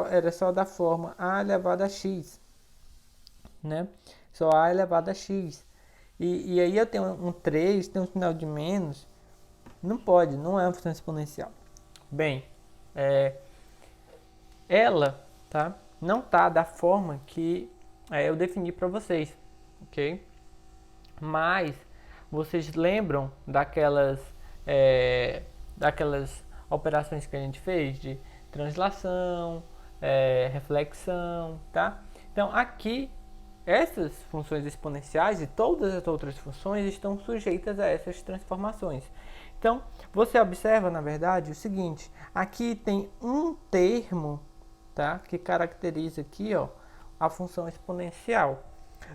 era só da forma a elevado a x, né? Só a elevado a x. E aí eu tenho um 3, tem um sinal de menos. Não pode, não é uma função exponencial. Bem, ela, tá? Não tá da forma que eu defini para vocês, ok? Mas vocês lembram daquelas operações que a gente fez de translação, reflexão, tá? Então aqui essas funções exponenciais e todas as outras funções estão sujeitas a essas transformações. Então, você observa, na verdade, o seguinte, aqui tem um termo, tá, que caracteriza aqui, ó, a função exponencial.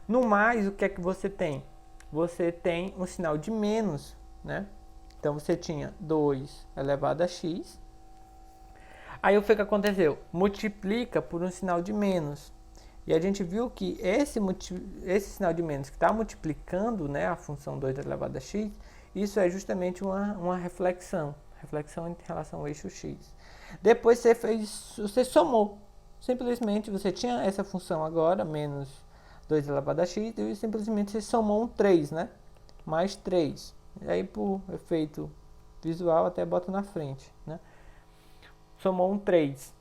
No mais, o que é que você tem? Você tem um sinal de menos, né? Então, você tinha 2 elevado a x. Aí, o que aconteceu? Multiplica por um sinal de menos. E a gente viu que esse sinal de menos que está multiplicando, né, a função 2 elevado a x, isso é justamente uma reflexão em relação ao eixo x. Depois você somou. Simplesmente você tinha essa função agora, menos 2 elevado a x, e simplesmente você somou um 3, né? Mais 3. E aí, por efeito visual, até bota na frente, né? Somou um 3.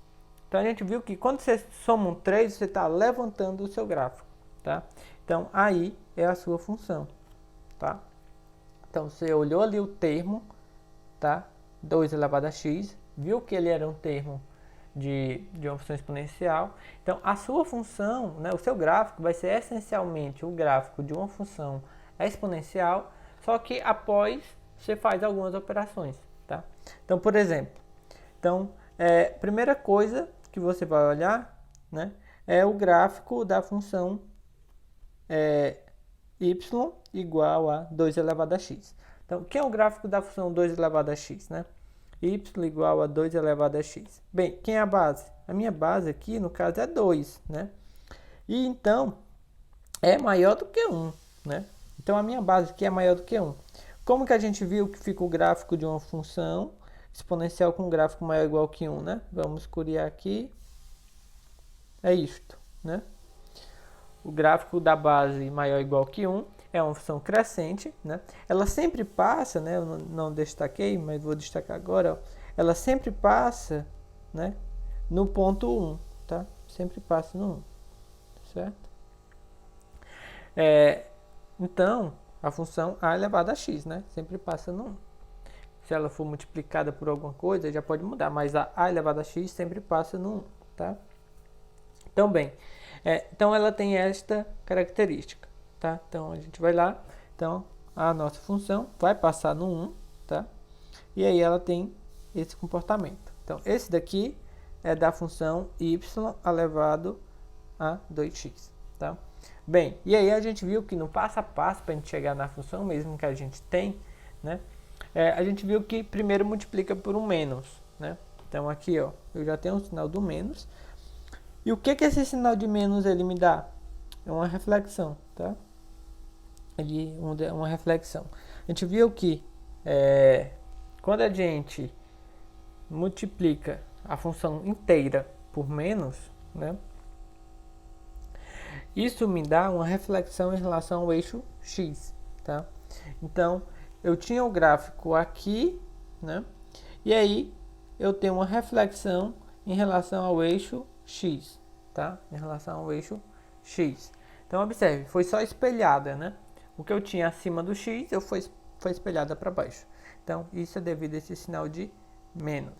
Então a gente viu que quando você soma um 3, você está levantando o seu gráfico, tá? Então aí é a sua função, tá? Então você olhou ali o termo, tá? 2 elevado a x, viu que ele era um termo de uma função exponencial. Então a sua função, né, o seu gráfico vai ser essencialmente o gráfico de uma função exponencial, só que após você faz algumas operações, tá? Então, por exemplo, primeira coisa que você vai olhar, né, é o gráfico da função y igual a 2 elevado a x. Então, o que é o gráfico da função 2 elevado a x, né? Y igual a 2 elevado a x. Bem, quem é a base? A minha base aqui, no caso, é 2, né? E então, é maior do que 1, né? Então, a minha base aqui é maior do que 1. Como que a gente viu que fica o gráfico de uma função exponencial com um gráfico maior ou igual que 1, né? Vamos curiar aqui. É isto, né? O gráfico da base maior ou igual que 1 é uma função crescente, né? Ela sempre passa, né? Eu não destaquei, mas vou destacar agora. Ó. Ela sempre passa, né? No ponto 1, tá? Sempre passa no 1, certo? Então, a função a elevado a x, né? Sempre passa no 1. Se ela for multiplicada por alguma coisa, já pode mudar, mas a elevado a x sempre passa no 1, tá? Então, bem, então ela tem esta característica, tá? Então, a gente vai lá, então, a nossa função vai passar no 1, tá? E aí ela tem esse comportamento. Então, esse daqui é da função y elevado a 2x, tá? Bem, e aí a gente viu que no passo a passo, para a gente chegar na função mesmo que a gente tem, né? A gente viu que primeiro multiplica por um menos, né? Então, aqui, ó, eu já tenho o sinal do menos. E o que esse sinal de menos ele me dá? É uma reflexão, tá? Uma reflexão. A gente viu que quando a gente multiplica a função inteira por menos, né? Isso me dá uma reflexão em relação ao eixo x, tá? Então, eu tinha o gráfico aqui, né? E aí, eu tenho uma reflexão em relação ao eixo x, tá? Em relação ao eixo x. Então, observe, foi só espelhada, né? O que eu tinha acima do x, foi espelhada para baixo. Então, isso é devido a esse sinal de menos,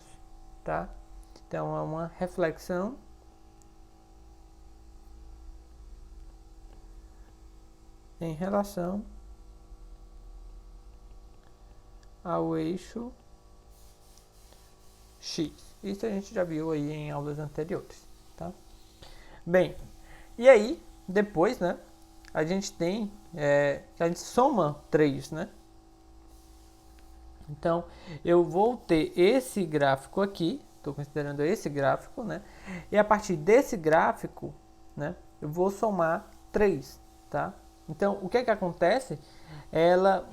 tá? Então, é uma reflexão em relação ao eixo x. Isso a gente já viu aí em aulas anteriores, tá? Bem, e aí, depois, né, a gente tem, a gente soma 3, né? Então, eu vou ter esse gráfico aqui, estou considerando esse gráfico, né? E a partir desse gráfico, né, eu vou somar 3, tá? Então, o que é que acontece? Ela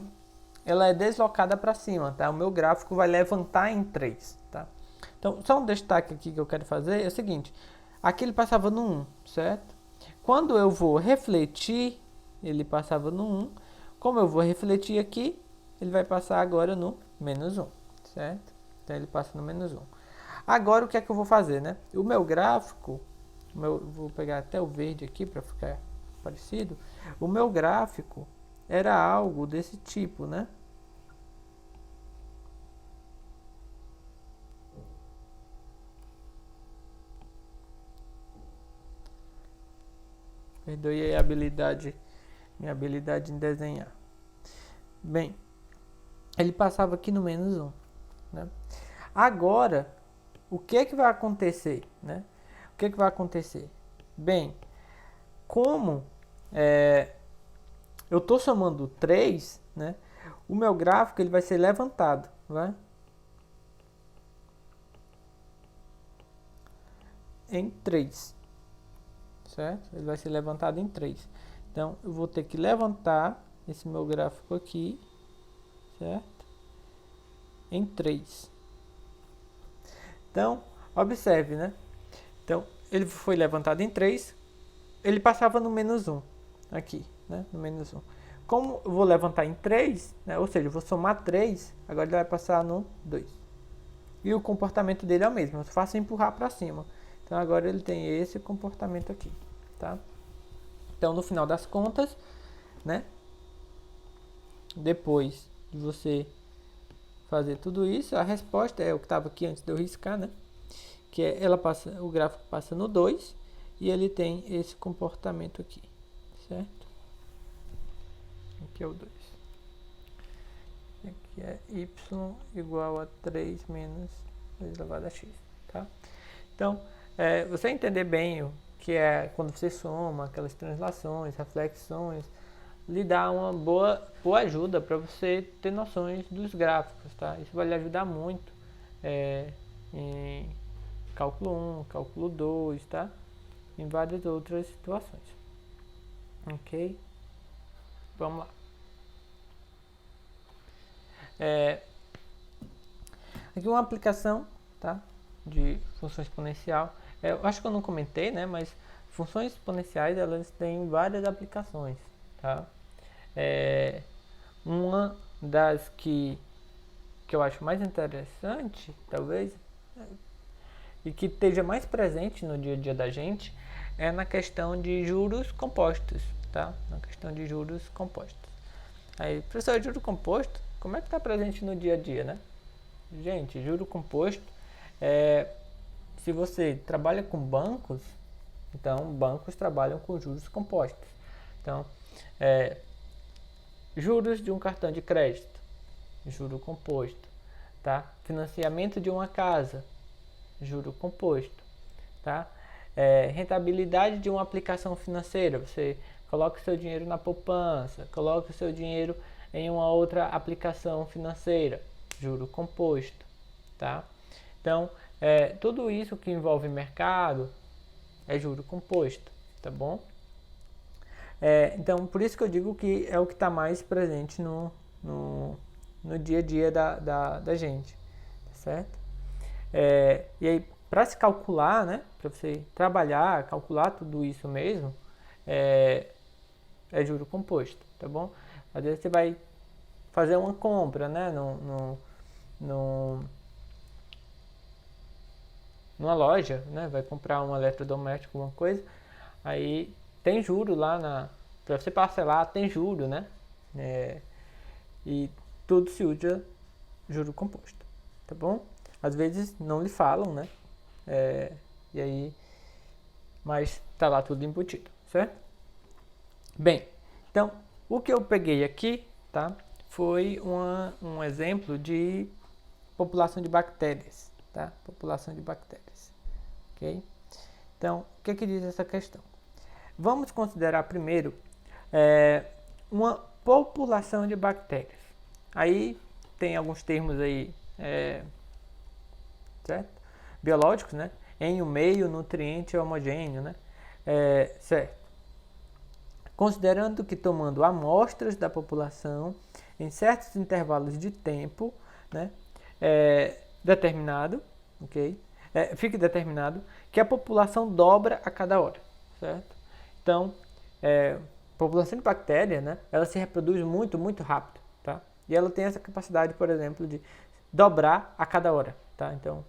é deslocada para cima, tá? O meu gráfico vai levantar em 3, tá? Então, só um destaque aqui que eu quero fazer é o seguinte. Aqui ele passava no 1, certo? Quando eu vou refletir, ele passava no 1. Como eu vou refletir aqui, ele vai passar agora no menos 1, certo? Então, ele passa no menos 1. Agora, o que é que eu vou fazer, né? O meu gráfico, vou pegar até o verde aqui para ficar parecido. O meu gráfico era algo desse tipo, né? Perdoe aí minha habilidade em desenhar. Bem, ele passava aqui no menos 1, né? Agora, o que é que vai acontecer, né? O que é que vai acontecer? Bem, como eu estou somando 3, né? O meu gráfico ele vai ser levantado, né? Em 3, certo? Ele vai ser levantado em 3. Então, eu vou ter que levantar esse meu gráfico aqui, certo? Em 3. Então, observe, né? Então, ele foi levantado em 3, ele passava no menos 1, aqui, né? No menos 1. Como eu vou levantar em 3, né? Ou seja, eu vou somar 3, agora ele vai passar no 2. E o comportamento dele é o mesmo, eu faço empurrar para cima. Então, agora ele tem esse comportamento aqui, tá? Então, no final das contas, né? Depois de você fazer tudo isso, a resposta é o que estava aqui antes de eu riscar, né? Que é, o gráfico passa no 2 e ele tem esse comportamento aqui, certo? Aqui é o 2. Aqui é y igual a 3 menos 2 elevado a x, tá? Então, você entender bem o que é quando você soma aquelas translações, reflexões, lhe dá uma boa ajuda para você ter noções dos gráficos, tá? Isso vai lhe ajudar muito em cálculo 1, cálculo 2, tá? Em várias outras situações. Ok? Vamos lá. Aqui uma aplicação, tá? De função exponencial. Eu acho que eu não comentei, né? Mas funções exponenciais, elas têm várias aplicações, tá? Uma das que eu acho mais interessante, talvez, e que esteja mais presente no dia a dia da gente, é na questão de juros compostos, tá? Na questão de juros compostos. Aí, professor, juro composto, como é que está presente no dia a dia, né? Gente, juro composto, se você trabalha com bancos, então bancos trabalham com juros compostos. Então, juros de um cartão de crédito, juro composto, tá? Financiamento de uma casa, juro composto, tá? Rentabilidade de uma aplicação financeira, você coloca o seu dinheiro na poupança, coloca o seu dinheiro em uma outra aplicação financeira, juro composto, tá? Então, tudo isso que envolve mercado é juro composto, tá bom? Então, por isso que eu digo que é o que está mais presente no dia a dia da gente, tá certo? E aí, para se calcular, né, para você trabalhar, calcular tudo isso mesmo, é juro composto, tá bom? Às vezes você vai fazer uma compra, né, numa loja, né, vai comprar um eletrodoméstico, alguma coisa, aí tem juro lá para você parcelar, tem juro, né, e tudo se usa juro composto, tá bom? Às vezes não lhe falam, né, e aí, mas tá lá tudo embutido, certo? Bem, então, o que eu peguei aqui, tá, foi um exemplo de população de bactérias, tá? População de bactérias, ok? Então, o que diz essa questão? Vamos considerar primeiro uma população de bactérias. Aí tem alguns termos aí, certo? Biológicos, né? Em um meio nutriente homogêneo, né? Certo. Considerando que tomando amostras da população em certos intervalos de tempo, né? Determinado, ok? Fique determinado que a população dobra a cada hora, certo? Então, a população de bactéria, né? Ela se reproduz muito, muito rápido, tá? E ela tem essa capacidade, por exemplo, de dobrar a cada hora, tá? Então,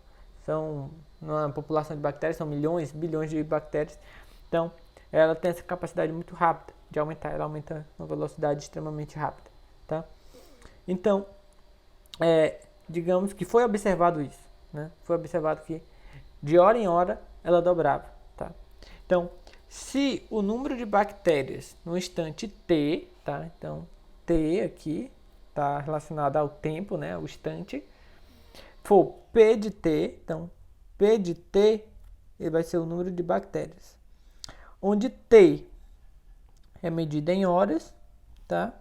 numa população de bactérias, são milhões, bilhões de bactérias. Então, ela tem essa capacidade muito rápida de aumentar. Ela aumenta uma velocidade extremamente rápida, tá? Então, digamos que foi observado isso, né? Foi observado que de hora em hora ela dobrava, tá? Então, se o número de bactérias no instante t, tá? Então, t aqui está relacionado ao tempo, né? O instante, for P de t, então P de t ele vai ser o número de bactérias, onde t é medida em horas, tá?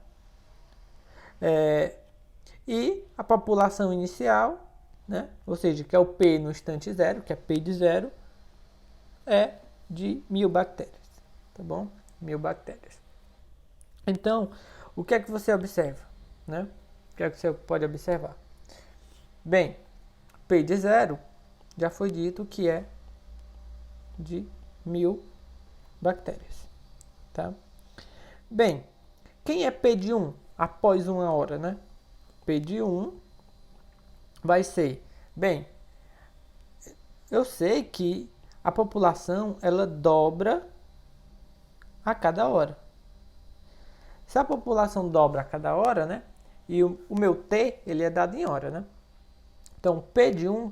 E a população inicial, né? Ou seja, que é o P no instante zero, que é P de zero, é de 1000 bactérias, tá bom? 1000 bactérias. Então, o que é que você observa, né? O que é que você pode observar? Bem, P de zero já foi dito que é de 1000 bactérias, tá? Bem, quem é P de 1 após uma hora, né? P de 1 vai ser, bem, eu sei que a população ela dobra a cada hora. Se a população dobra a cada hora, né? E o meu T ele é dado em hora, né? Então P de 1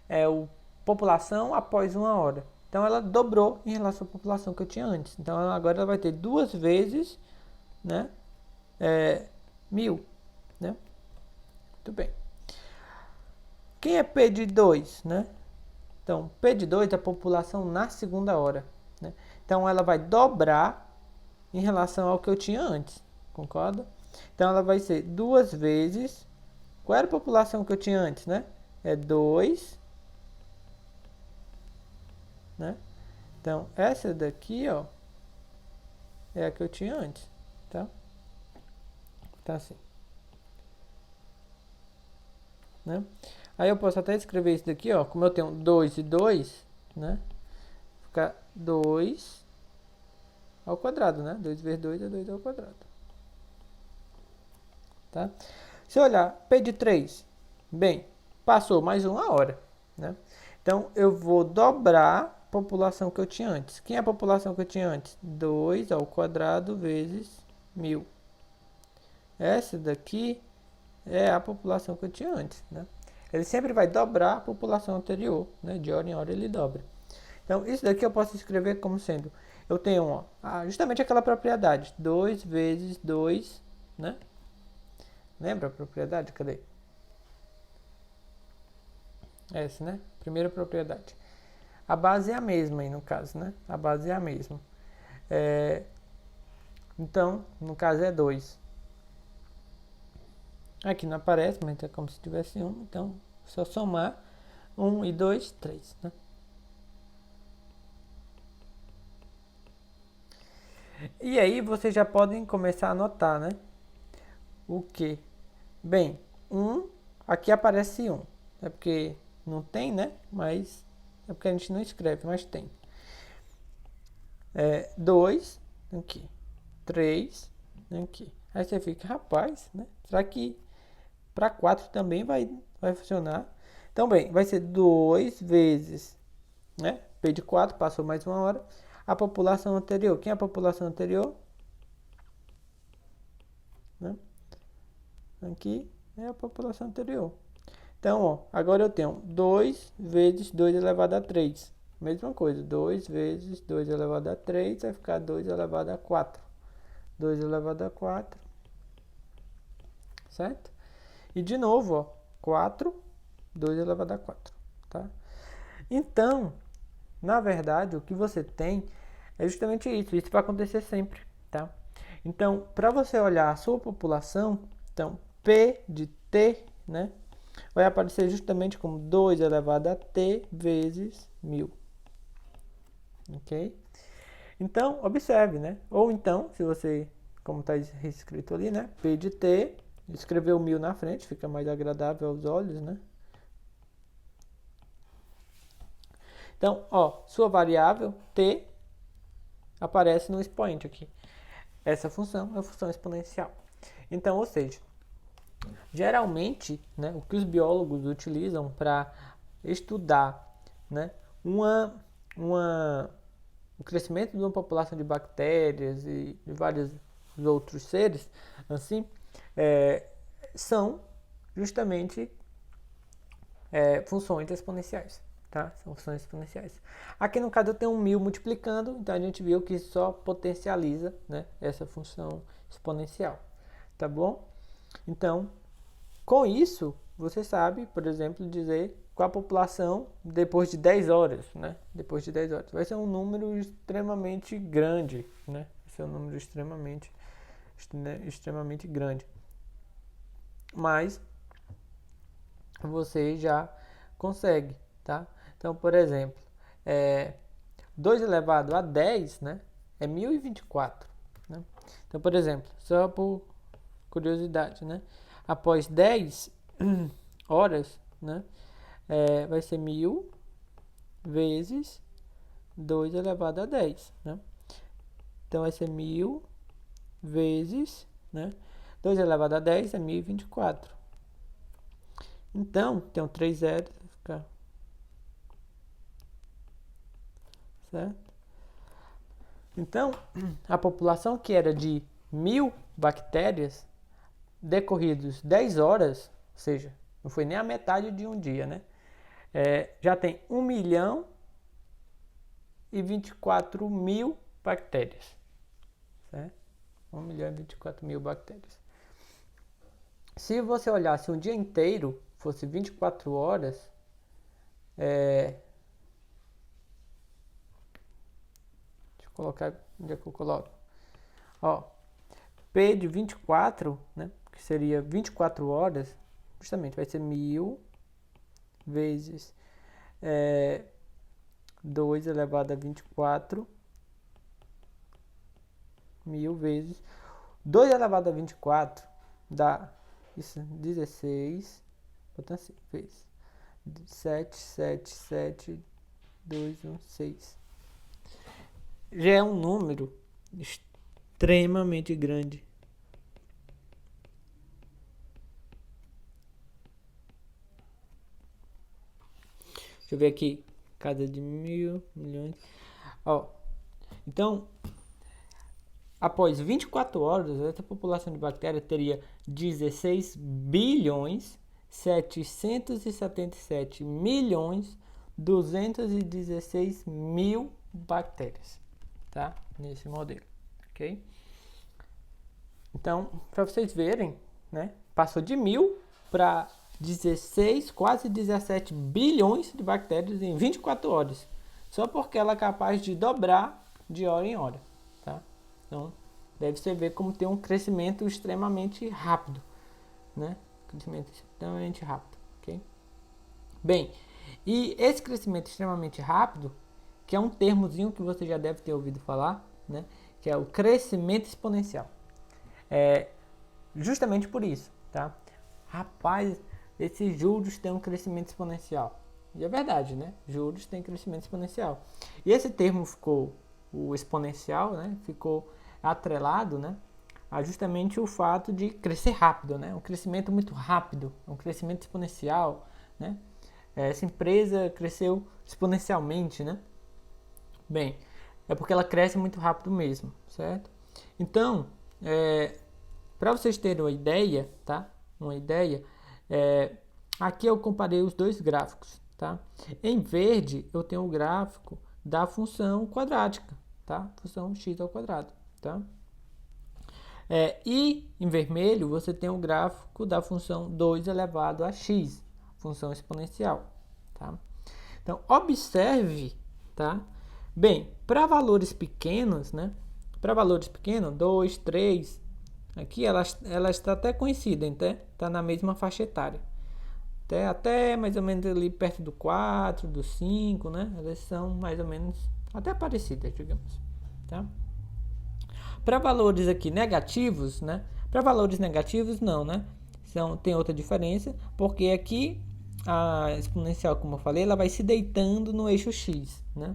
é a população após uma hora. Então ela dobrou em relação à população que eu tinha antes. Então agora ela vai ter 2 vezes, né? 1000, né? Muito bem. Quem é P de 2, né? Então, P de 2 é a população na segunda hora, né? Então, ela vai dobrar em relação ao que eu tinha antes, concorda? Então, ela vai ser 2 vezes... Qual era a população que eu tinha antes, né? É 2, né? Então, essa daqui, ó, é a que eu tinha antes, tá? Tá assim, né? Aí eu posso até escrever isso daqui, ó, como eu tenho 2 e 2, né? Fica 2 ao quadrado, né? 2 vezes 2 é 2 ao quadrado. Tá? Se eu olhar P de 3, bem, passou mais uma hora, né? Então, eu vou dobrar a população que eu tinha antes. Quem é a população que eu tinha antes? 2 ao quadrado vezes 1000. Essa daqui é a população que eu tinha antes, né? Ele sempre vai dobrar a população anterior, né? De hora em hora ele dobra. Então, isso daqui eu posso escrever como sendo, eu tenho ó, justamente aquela propriedade, 2 vezes 2, né? Lembra a propriedade? Cadê? Essa, né? Primeira propriedade. A base é a mesma aí, no caso, né? A base é a mesma. Então, no caso é 2. Aqui não aparece, mas é como se tivesse 1. Então, só somar 1 e 2, 3, né? E aí, vocês já podem começar a anotar, né? O que? Bem, 1, aqui aparece 1. É porque não tem, né? Mas é porque a gente não escreve, mas tem. 2, aqui. 3, aqui. Aí você fica, rapaz, né? Será que para 4 também vai funcionar? Então, bem, vai ser 2 vezes, né? P de 4, passou mais uma hora. A população anterior. Quem é a população anterior? Né? Aqui é a população anterior. Então, ó, agora eu tenho 2 vezes 2 elevado a 3. Mesma coisa, 2 vezes 2 elevado a 3 vai ficar 2 elevado a 4. 2 elevado a 4. Certo? E de novo, ó, 4, 2 elevado a 4. tá? Então, na verdade, o que você tem é justamente isso. Isso vai acontecer sempre, tá? Então, para você olhar a sua população, então, P de T, né, vai aparecer justamente como 2 elevado a T vezes 1000. Ok? Então, observe, né? Ou então, se você, como está escrito ali, né? P de T, escreveu 1000 na frente, fica mais agradável aos olhos, né? Então, ó, sua variável T aparece no expoente aqui. Essa função é a função exponencial. Então, ou seja, geralmente, né, o que os biólogos utilizam para estudar, né, o crescimento de uma população de bactérias e de vários outros seres, assim, são justamente funções exponenciais. Tá? São funções exponenciais. Aqui no caso eu tenho 1000 multiplicando, então a gente viu que só potencializa, né, essa função exponencial. Tá bom? Então, com isso, você sabe, por exemplo, dizer qual a população depois de 10 horas, né? Depois de 10 horas. Vai ser um número extremamente grande, né? Vai ser um número extremamente grande. Mas você já consegue, tá? Então, por exemplo, 2 elevado a 10, né? É 1024, né? Então, por exemplo, só por curiosidade, né? Após 10 horas, né? Vai ser 1000 vezes 2 elevado a 10, né? Então vai ser 1000 vezes, né? 2 elevado a 10 é 1024. Então, tem um 3 zeros, vai ficar certo? Então, a população que era de 1000 bactérias, decorridos 10 horas, ou seja, não foi nem a metade de um dia, né? Já tem 1.024.000 bactérias. Certo? 1.024.000 bactérias. Se você olhasse um dia inteiro, fosse 24 horas, deixa eu colocar onde é que eu coloco. Ó, P de 24, né, que seria 24 horas, justamente vai ser 1000 vezes 2 elevado a 24, 1000 vezes 2 elevado a 24 dá isso, 16, botando assim, vezes 777,216. Já é um número extremamente grande. Deixa eu ver aqui. Cada de 1000, milhões. Ó, então, após 24 horas, essa população de bactérias teria 16 bilhões 777 milhões 216 mil bactérias, tá? Nesse modelo, ok? Então, para vocês verem, né? Passou de 1000 para 16, quase 17 bilhões de bactérias em 24 horas. Só porque ela é capaz de dobrar de hora em hora, tá? Então, deve-se ver como tem um crescimento extremamente rápido, né? Crescimento extremamente rápido, ok? Bem, e esse crescimento extremamente rápido, que é um termozinho que você já deve ter ouvido falar, né? Que é o crescimento exponencial. Justamente por isso, tá? Rapaz, esses juros têm um crescimento exponencial. E é verdade, né? Juros têm crescimento exponencial. E esse termo ficou, o exponencial, né? Ficou atrelado, né? A justamente o fato de crescer rápido, né? Um crescimento muito rápido, um crescimento exponencial, né? Essa empresa cresceu exponencialmente, né? Bem, é porque ela cresce muito rápido mesmo, certo? Então, para vocês terem uma ideia, tá? Uma ideia, aqui eu comparei os dois gráficos, tá? Em verde eu tenho o gráfico da função quadrática, tá? Função x ao quadrado, tá? E em vermelho você tem o gráfico da função 2 elevado a x, função exponencial, tá? Então, observe, tá? Bem, para valores pequenos, né? Para valores pequenos, 2, 3, aqui ela está até coincidem, tá? Está na mesma faixa etária. Até mais ou menos ali perto do 4, do 5, né? Elas são mais ou menos até parecidas, digamos, tá? Para valores aqui negativos, né? Para valores negativos, não, né? Tem outra diferença, porque aqui a exponencial, como eu falei, ela vai se deitando no eixo x, né?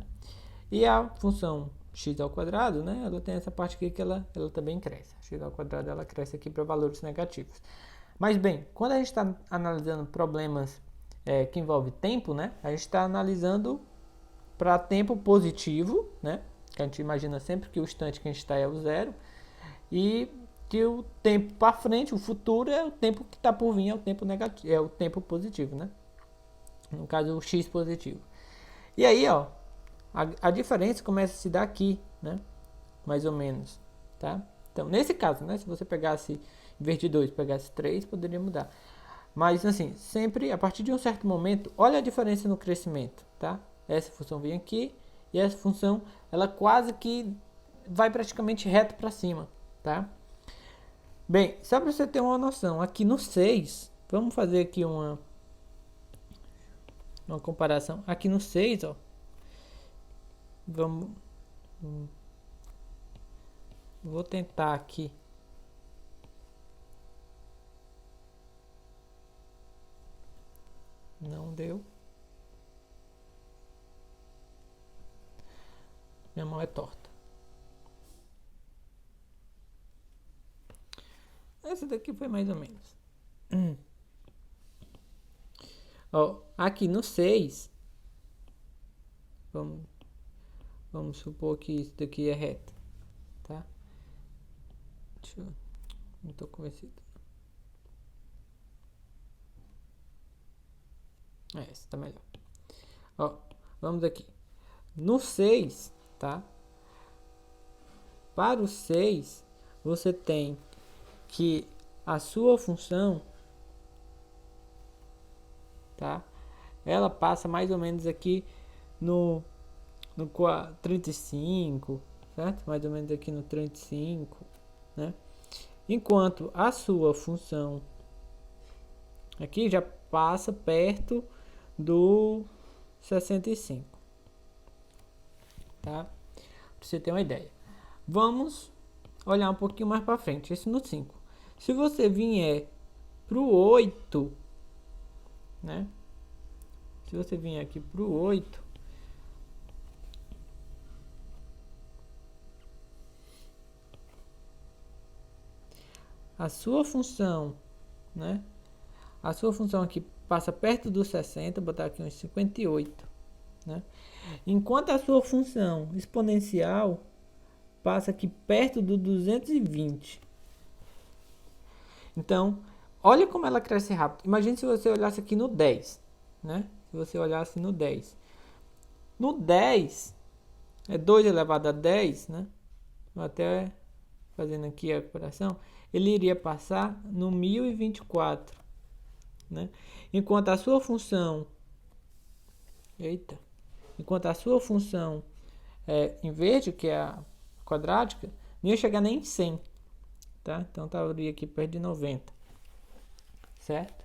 E a função x ao quadrado, né? Ela tem essa parte aqui que ela também cresce. A x ao quadrado ela cresce aqui para valores negativos. Mas bem, quando a gente está analisando problemas que envolvem tempo, né? A gente está analisando para tempo positivo, né? Que a gente imagina sempre que o instante que a gente está é o zero. E que o tempo para frente, o futuro, é o tempo que está por vir, é o tempo negativo, é o tempo positivo, né? No caso, o x positivo. E aí, ó, a diferença começa a se dar aqui, né? Mais ou menos, tá? Então, nesse caso, né? Se você pegasse, em vez de 2, pegasse 3, poderia mudar. Mas, assim, sempre, a partir de um certo momento, olha a diferença no crescimento, tá? Essa função vem aqui, e essa função, ela quase que vai praticamente reto para cima, tá? Bem, só para você ter uma noção, aqui no 6, vamos fazer aqui uma comparação. Aqui no 6, ó, vou tentar aqui. Não deu. Minha mão é torta. Essa daqui foi mais ou menos. Ó, aqui no 6, vamos supor que isso daqui é reto, tá? Não estou convencido. Essa tá melhor. Ó, vamos aqui. No 6, tá? Para o 6, você tem que a sua função, tá? Ela passa mais ou menos aqui no 35, certo? Mais ou menos aqui no 35, né? Enquanto a sua função aqui já passa perto do 65, tá? Pra você ter uma ideia. Vamos olhar um pouquinho mais para frente, esse no 5. Se você vier pro 8, né? Se você vier aqui pro 8, a sua função, né? A sua função aqui passa perto dos 60, vou botar aqui uns 58, né? Enquanto a sua função exponencial passa aqui perto do 220. Então, olha como ela cresce rápido. Imagine se você olhasse aqui no 10, né? Se você olhasse no 10. No 10, é 2 elevado a 10, né? Até fazendo aqui a operação, ele iria passar no 1024, né? Enquanto a sua função em verde, que é a quadrática, não ia chegar nem em 100, tá? Então estaria aqui perto de 90, certo?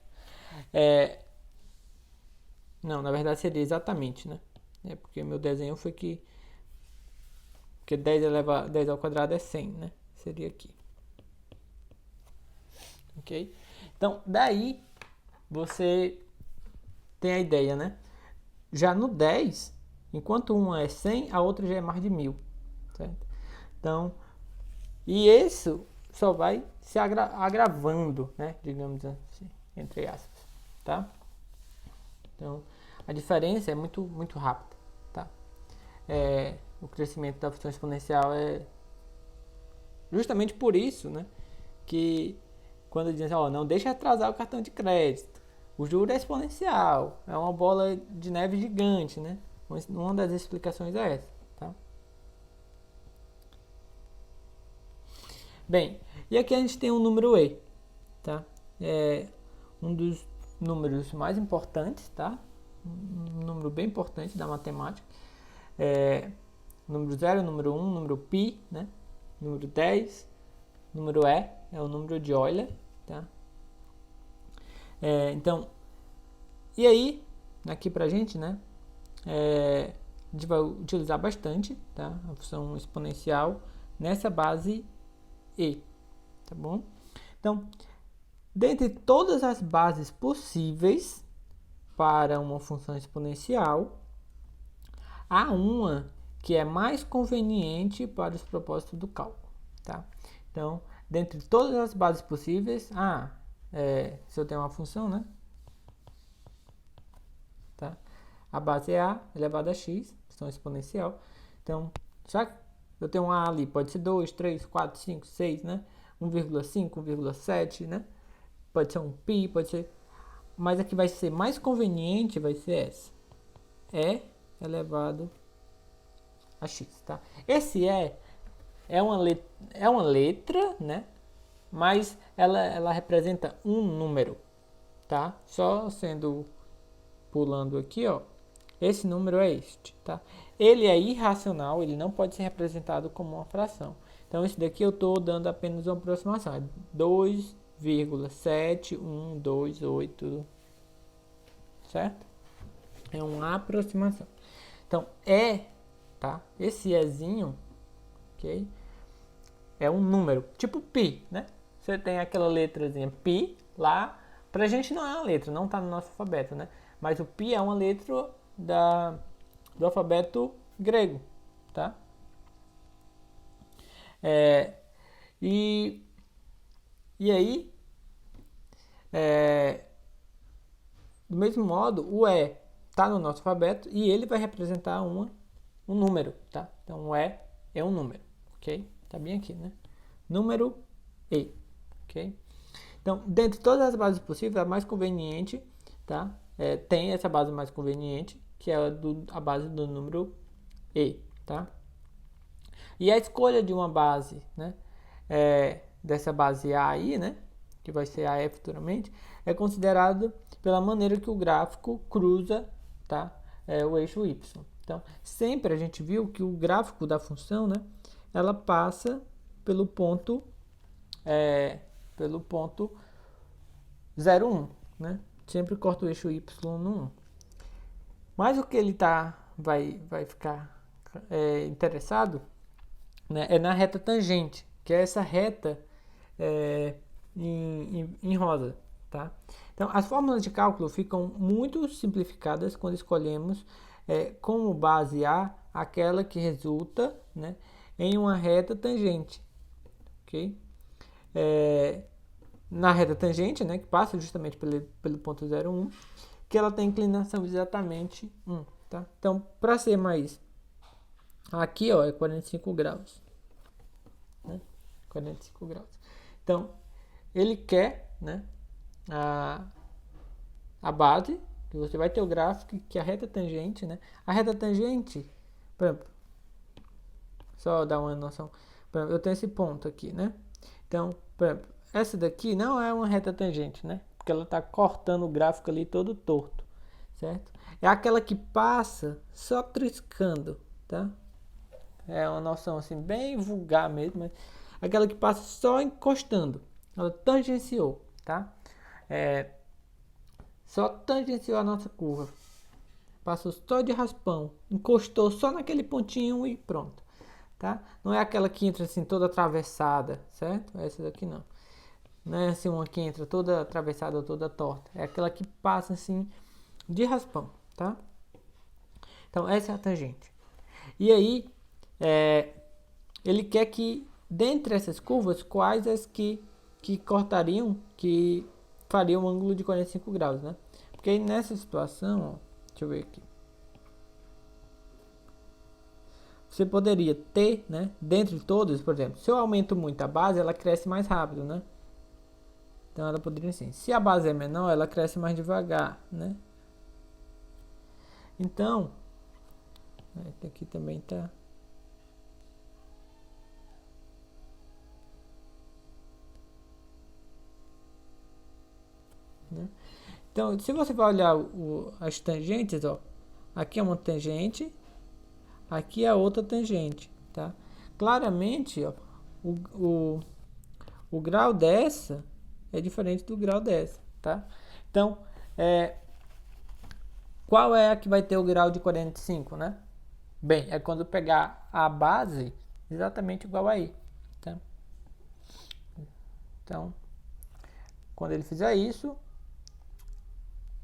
Não, na verdade seria exatamente, né? Porque meu desenho foi porque 10 ao quadrado é 100, né? Seria aqui. Ok? Então, daí você tem a ideia, né? Já no 10, enquanto uma é 100, a outra já é mais de 1000, certo? Então, e isso só vai se agravando, né? Digamos assim, entre aspas, tá? Então, a diferença é muito, muito rápida, tá? O crescimento da função exponencial é justamente por isso, né? Que quando dizem, ó, não deixa atrasar o cartão de crédito, o juro é exponencial, é uma bola de neve gigante, né? Uma das explicações é essa, tá? Bem, e aqui a gente tem um número E, tá? É um dos números mais importantes, tá? um número bem importante da matemática. Número 0, número 1, número π, né? Número 10, número e, é o número de Euler, tá? Então, e aí, aqui pra gente, né? A gente vai utilizar bastante, tá? A função exponencial nessa base e, tá bom? Então, dentre todas as bases possíveis para uma função exponencial, há uma que é mais conveniente para os propósitos do cálculo, tá? Então, dentre todas as bases possíveis, se eu tenho uma função, né? Tá? A base é a elevado a x, função exponencial. Então, já que eu tenho um a ali, pode ser 2, 3, 4, 5, 6, né? 1,5, 1,7, né? Pode ser um π, pode ser... Mas a que vai ser mais conveniente vai ser essa. E elevado a x, tá? Esse é uma letra, né? Mas ela representa um número, tá? Só sendo pulando aqui, ó. Esse número é este, tá? Ele é irracional, ele não pode ser representado como uma fração. Então, esse daqui eu estou dando apenas uma aproximação. É 2,7128, certo? É uma aproximação. Então, tá? Esse ezinho, ok? É um número, tipo π, né? Você tem aquela letrazinha π lá. Pra gente não é uma letra, não tá no nosso alfabeto, né? Mas o π é uma letra do alfabeto grego, tá? E aí, do mesmo modo, o E tá no nosso alfabeto e ele vai representar um número, tá? Então, o E é um número, ok? Tá bem aqui, né? Número E, ok? Então, dentre todas as bases possíveis, a mais conveniente, tá? Tem essa base mais conveniente, que é a base do número E, tá? E a escolha de uma base, né? Dessa base A aí, né? Que vai ser a E futuramente, é considerado pela maneira que o gráfico cruza, tá? O eixo Y. Então, sempre a gente viu que o gráfico da função, né? Ela passa pelo ponto 0, 1, né? Sempre corta o eixo Y no 1. Mas o que ele vai ficar interessado, né, é na reta tangente, que é essa reta em rosa, tá? Então, as fórmulas de cálculo ficam muito simplificadas quando escolhemos como base A aquela que resulta, né, em uma reta tangente, ok? Na reta tangente, né, que passa justamente pelo ponto 0, 1, que ela tem inclinação exatamente 1, tá? Então, para ser mais... Aqui, ó, é 45 graus. Né? 45 graus. Então, ele quer, né, a base, que você vai ter o gráfico, que é a reta tangente, né? A reta tangente, por exemplo, só dar uma noção, por exemplo, eu tenho esse ponto aqui, né? Então, por exemplo, essa daqui não é uma reta tangente, né? Porque ela está cortando o gráfico ali todo torto, certo? É aquela que passa só triscando, tá? É uma noção assim bem vulgar mesmo, mas aquela que passa só encostando. Ela tangenciou, tá? Só tangenciou a nossa curva. Passou só de raspão, encostou só naquele pontinho e pronto, tá? Não é aquela que entra assim toda atravessada, certo? Essa daqui não. Não é assim uma que entra toda atravessada ou toda torta. É aquela que passa assim de raspão, tá? Então essa é a tangente. E aí, ele quer que dentre essas curvas, quais as que cortariam, que fariam um ângulo de 45 graus, né? Porque aí nessa situação, ó, deixa eu ver aqui. Você poderia ter, né, dentre todos, por exemplo, se eu aumento muito a base, ela cresce mais rápido, né? Então ela poderia assim. Se a base é menor, ela cresce mais devagar, né? Então, aqui também tá. Né? Então, se você vai olhar as tangentes, ó, aqui é uma tangente, aqui é outra tangente, tá? Claramente, ó, o grau dessa é diferente do grau dessa, tá? Então, qual é a que vai ter o grau de 45, né? Bem, é quando pegar a base exatamente igual aí, tá? Então, quando ele fizer isso,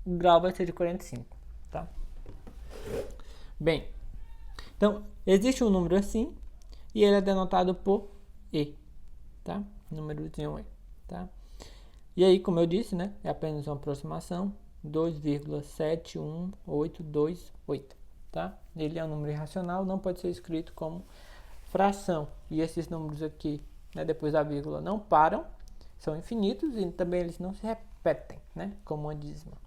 o grau vai ser de 45, tá? Bem, então, existe um número assim e ele é denotado por E, tá? Númerozinho E, tá? E aí, como eu disse, né? É apenas uma aproximação, 2,71828, tá? Ele é um número irracional, não pode ser escrito como fração. E esses números aqui, né, depois da vírgula, não param, são infinitos e também eles não se repetem, né? Como uma dízima.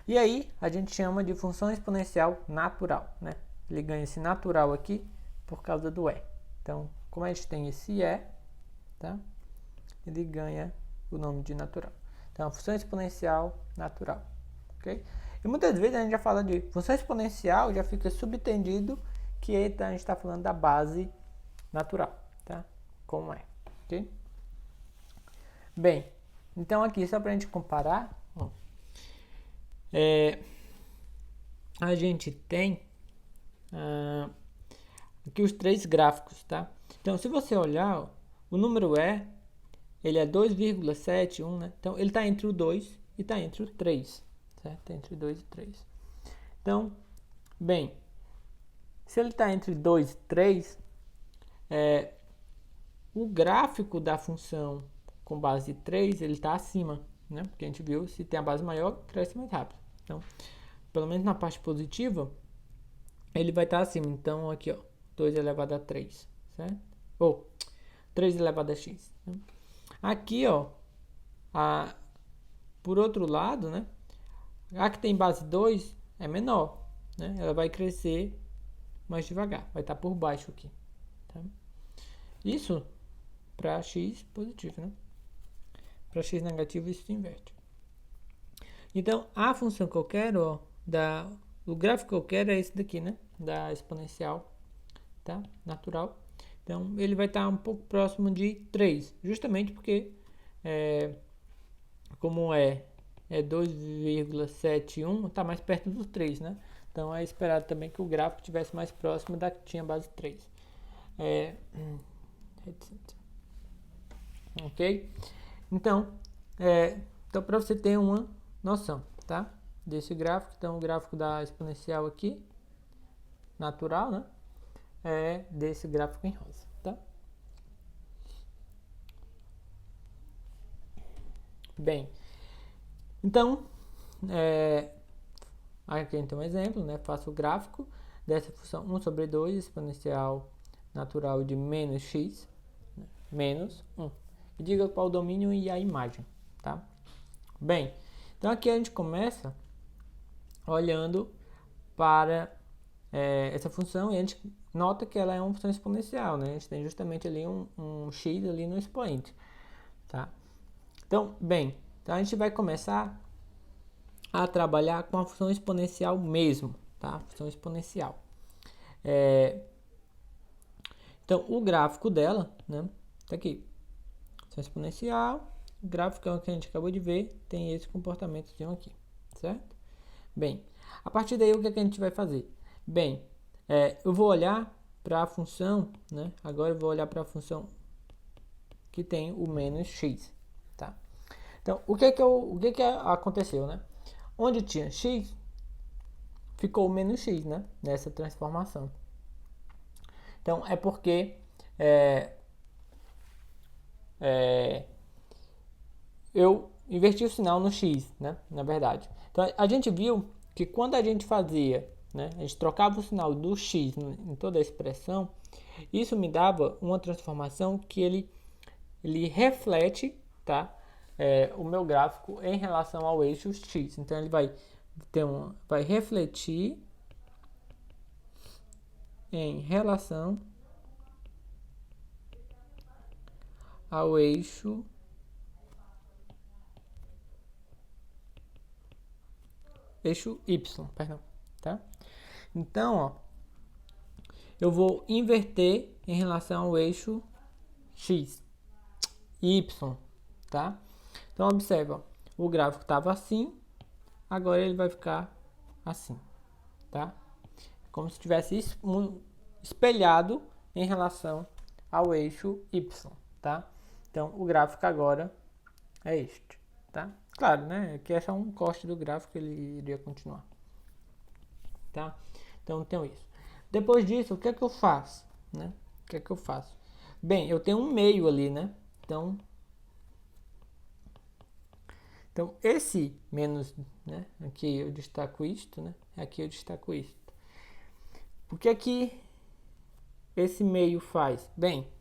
E aí, a gente chama de função exponencial natural, né? Ele ganha esse natural aqui por causa do E. Então, como a gente tem esse E, tá? Ele ganha o nome de natural. Então, a função exponencial natural, ok? E muitas vezes a gente já fala de função exponencial, já fica subtendido que a gente está falando da base natural, tá? Como é, ok? Bem, então aqui só para a gente comparar, ó, a gente tem aqui os três gráficos, tá? Então, se você olhar, ó, o número E, ele é 2,71, né? Então, ele está entre o 2 e está entre o 3, certo? Entre 2 e 3. Então, bem, se ele está entre 2 e 3, o gráfico da função com base 3, ele está acima, né? Porque a gente viu, se tem a base maior, cresce mais rápido. Então, pelo menos na parte positiva, ele vai estar acima. Então, aqui, ó, 2 elevado a 3, certo? Ou 3 elevado a x. Né? Aqui, ó, por outro lado, né? A que tem base 2 é menor, né? Ela vai crescer mais devagar, vai estar por baixo aqui. Tá? Isso para x positivo, né? Para x negativo, isso se inverte. Então, a função que eu quero, ó, o gráfico que eu quero é esse daqui, né? Da exponencial, tá? Natural. Então, ele vai estar um pouco próximo de 3, justamente porque, como é 2,71, está mais perto do 3, né? Então, é esperado também que o gráfico estivesse mais próximo da que tinha base 3. Ok? Então, então para você ter uma noção, tá? Desse gráfico, então o gráfico da exponencial aqui, natural, né? É desse gráfico em rosa, tá? Bem, então, aqui então um exemplo, né? Faço o gráfico dessa função 1 sobre 2 exponencial natural de menos x, né? Menos 1. E diga qual o domínio e a imagem, tá? Bem, então aqui a gente começa olhando para essa função e a gente nota que ela é uma função exponencial, né? A gente tem justamente ali um x ali no expoente, tá? Então, bem, então a gente vai começar a trabalhar com a função exponencial mesmo, tá? Função exponencial. Então, o gráfico dela, né? Tá aqui. Função exponencial, o gráfico é o que a gente acabou de ver, tem esse comportamento aqui, certo? Bem, a partir daí o que a gente vai fazer? Bem, eu vou olhar para a função, né? Agora eu vou olhar para a função que tem o menos x, tá? Então, o que aconteceu, né? Onde tinha x, ficou o menos x, né? Nessa transformação. Então, é porque eu inverti o sinal no x, né? Na verdade. Então, a gente viu que quando a gente fazia, né? A gente trocava o sinal do x em toda a expressão, isso me dava uma transformação que ele reflete, tá? O meu gráfico em relação ao eixo x. Então, ele vai refletir em relação ao eixo eixo Y, perdão, tá? Então, ó, eu vou inverter em relação ao eixo X, Y, tá? Então, observa, o gráfico estava assim, agora ele vai ficar assim, tá? Como se tivesse espelhado em relação ao eixo Y, tá? Então, o gráfico agora é este, tá? Claro, né? Aqui é só um corte do gráfico, ele iria continuar, tá? Então, tenho isso. Depois disso, o que é que eu faço, né? O que é que eu faço? Bem, eu tenho um meio ali, né? Então esse menos, né? Aqui eu destaco isto, né? Aqui eu destaco isto. O que é que esse meio faz? Bem,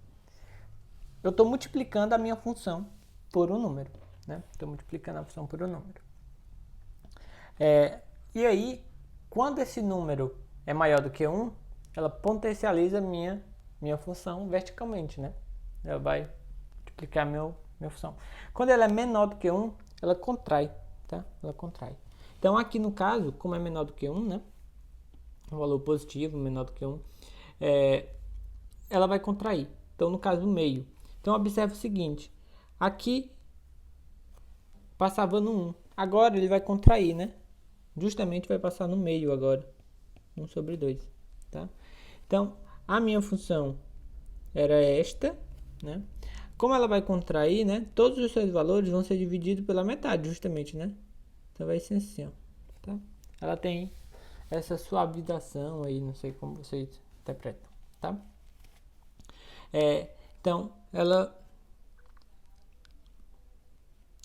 eu estou multiplicando a minha função por um número, né? Estou multiplicando a função por um número. E aí, quando esse número é maior do que 1, ela potencializa minha função verticalmente, né? Ela vai multiplicar minha função. Quando ela é menor do que 1, ela contrai, tá? Ela contrai. Então, aqui no caso, como é menor do que 1, né? Um valor positivo, menor do que 1, ela vai contrair. Então, no caso, o meio. Então, observe o seguinte. Aqui, passava no 1. Agora, ele vai contrair, né? Justamente vai passar no meio agora. 1 sobre 2, tá? Então, a minha função era esta, né? Como ela vai contrair, né? Todos os seus valores vão ser divididos pela metade, justamente, né? Então, vai ser assim, ó, tá? Ela tem essa suavização aí, não sei como vocês interpretam, tá? Então, ela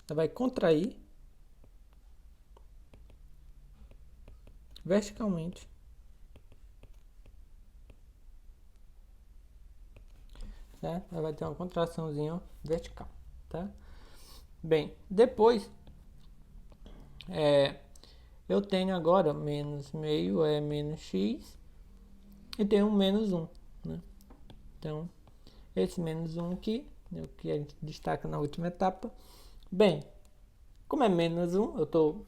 vai contrair verticalmente, né? Ela vai ter uma contraçãozinha vertical, tá? Bem, depois eu tenho agora menos meio é menos x e tenho um menos 1, né? Então, esse menos 1 aqui, é o que a gente destaca na última etapa. Bem, como é menos 1, eu estou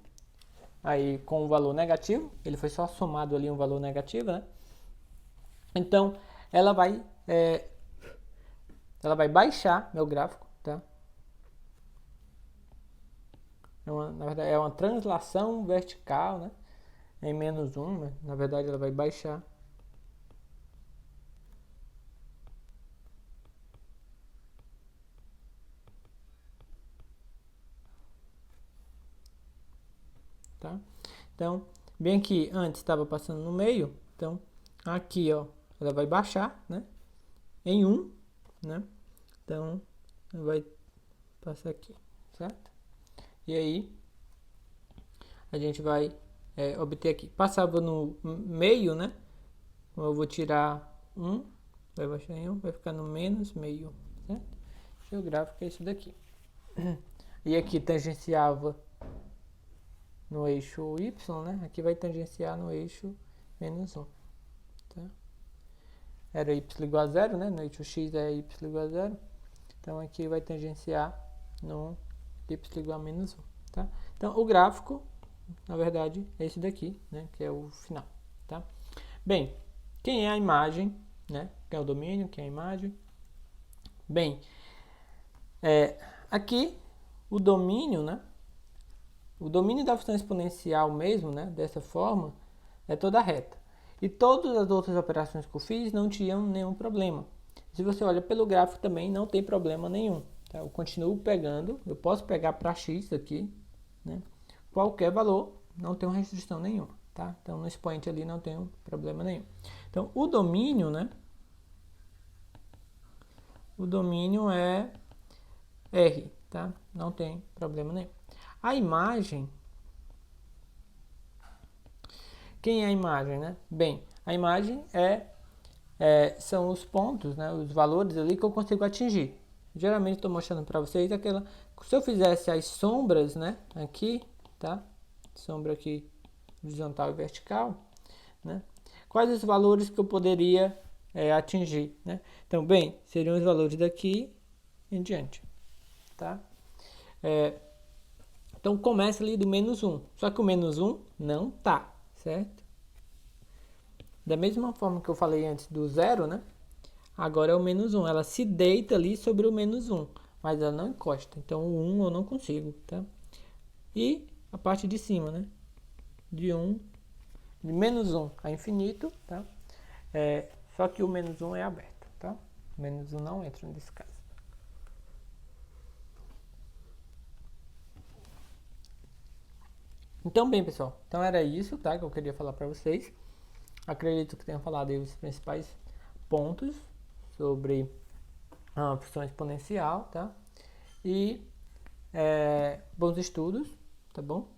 aí com um valor negativo, ele foi só somado ali um valor negativo, né? Então, ela vai baixar meu gráfico, tá? Na verdade, é uma translação vertical, né? Em menos 1, né? Na verdade, ela vai baixar. Tá? Então, bem que antes estava passando no meio, então aqui, ó, ela vai baixar, né? Em 1, né? Então, vai passar aqui, certo? E aí, a gente vai obter aqui. Passava no meio, né? Eu vou tirar 1, vai baixar em 1, vai ficar no menos meio, certo? E o gráfico é isso daqui. E aqui tangenciava no eixo Y, né? Aqui vai tangenciar no eixo menos 1, tá? Era y igual a 0, né? No eixo x é y igual a 0. Então, aqui vai tangenciar no y igual a menos 1, tá? Então, o gráfico, na verdade, é esse daqui, né? Que é o final, tá? Bem, quem é a imagem, né? Quem é o domínio, quem é a imagem? Bem, aqui, o domínio, né? O domínio da função exponencial mesmo, né? Dessa forma, é toda reta. E todas as outras operações que eu fiz não tinham nenhum problema. Se você olha pelo gráfico também, não tem problema nenhum. Tá? Eu continuo pegando, eu posso pegar para x aqui, né? Qualquer valor, não tem restrição nenhuma. Tá? Então, no expoente ali não tem problema nenhum. Então, o domínio, né? O domínio é R, tá? Não tem problema nenhum. A imagem... Quem é a imagem, né? Bem, a imagem são os pontos, né? Os valores ali que eu consigo atingir. Geralmente estou mostrando para vocês aquela... Se eu fizesse as sombras, né? Aqui, tá? Sombra aqui horizontal e vertical, né? Quais os valores que eu poderia atingir, né? Então, bem, seriam os valores daqui em diante, tá? Então começa ali do menos 1. Só que o menos 1 não tá, certo? Da mesma forma que eu falei antes do zero, né? Agora é o menos 1. Ela se deita ali sobre o menos 1, mas ela não encosta. Então o 1 eu não consigo, tá? E a parte de cima, né? De menos 1 a infinito, tá? Só que o menos 1 é aberto, tá? O menos 1 não entra nesse caso. Então, bem, pessoal. Então era isso, tá? Que eu queria falar para vocês. Acredito que tenha falado aí os principais pontos sobre a função exponencial, tá? E bons estudos, tá bom?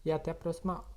E até a próxima aula.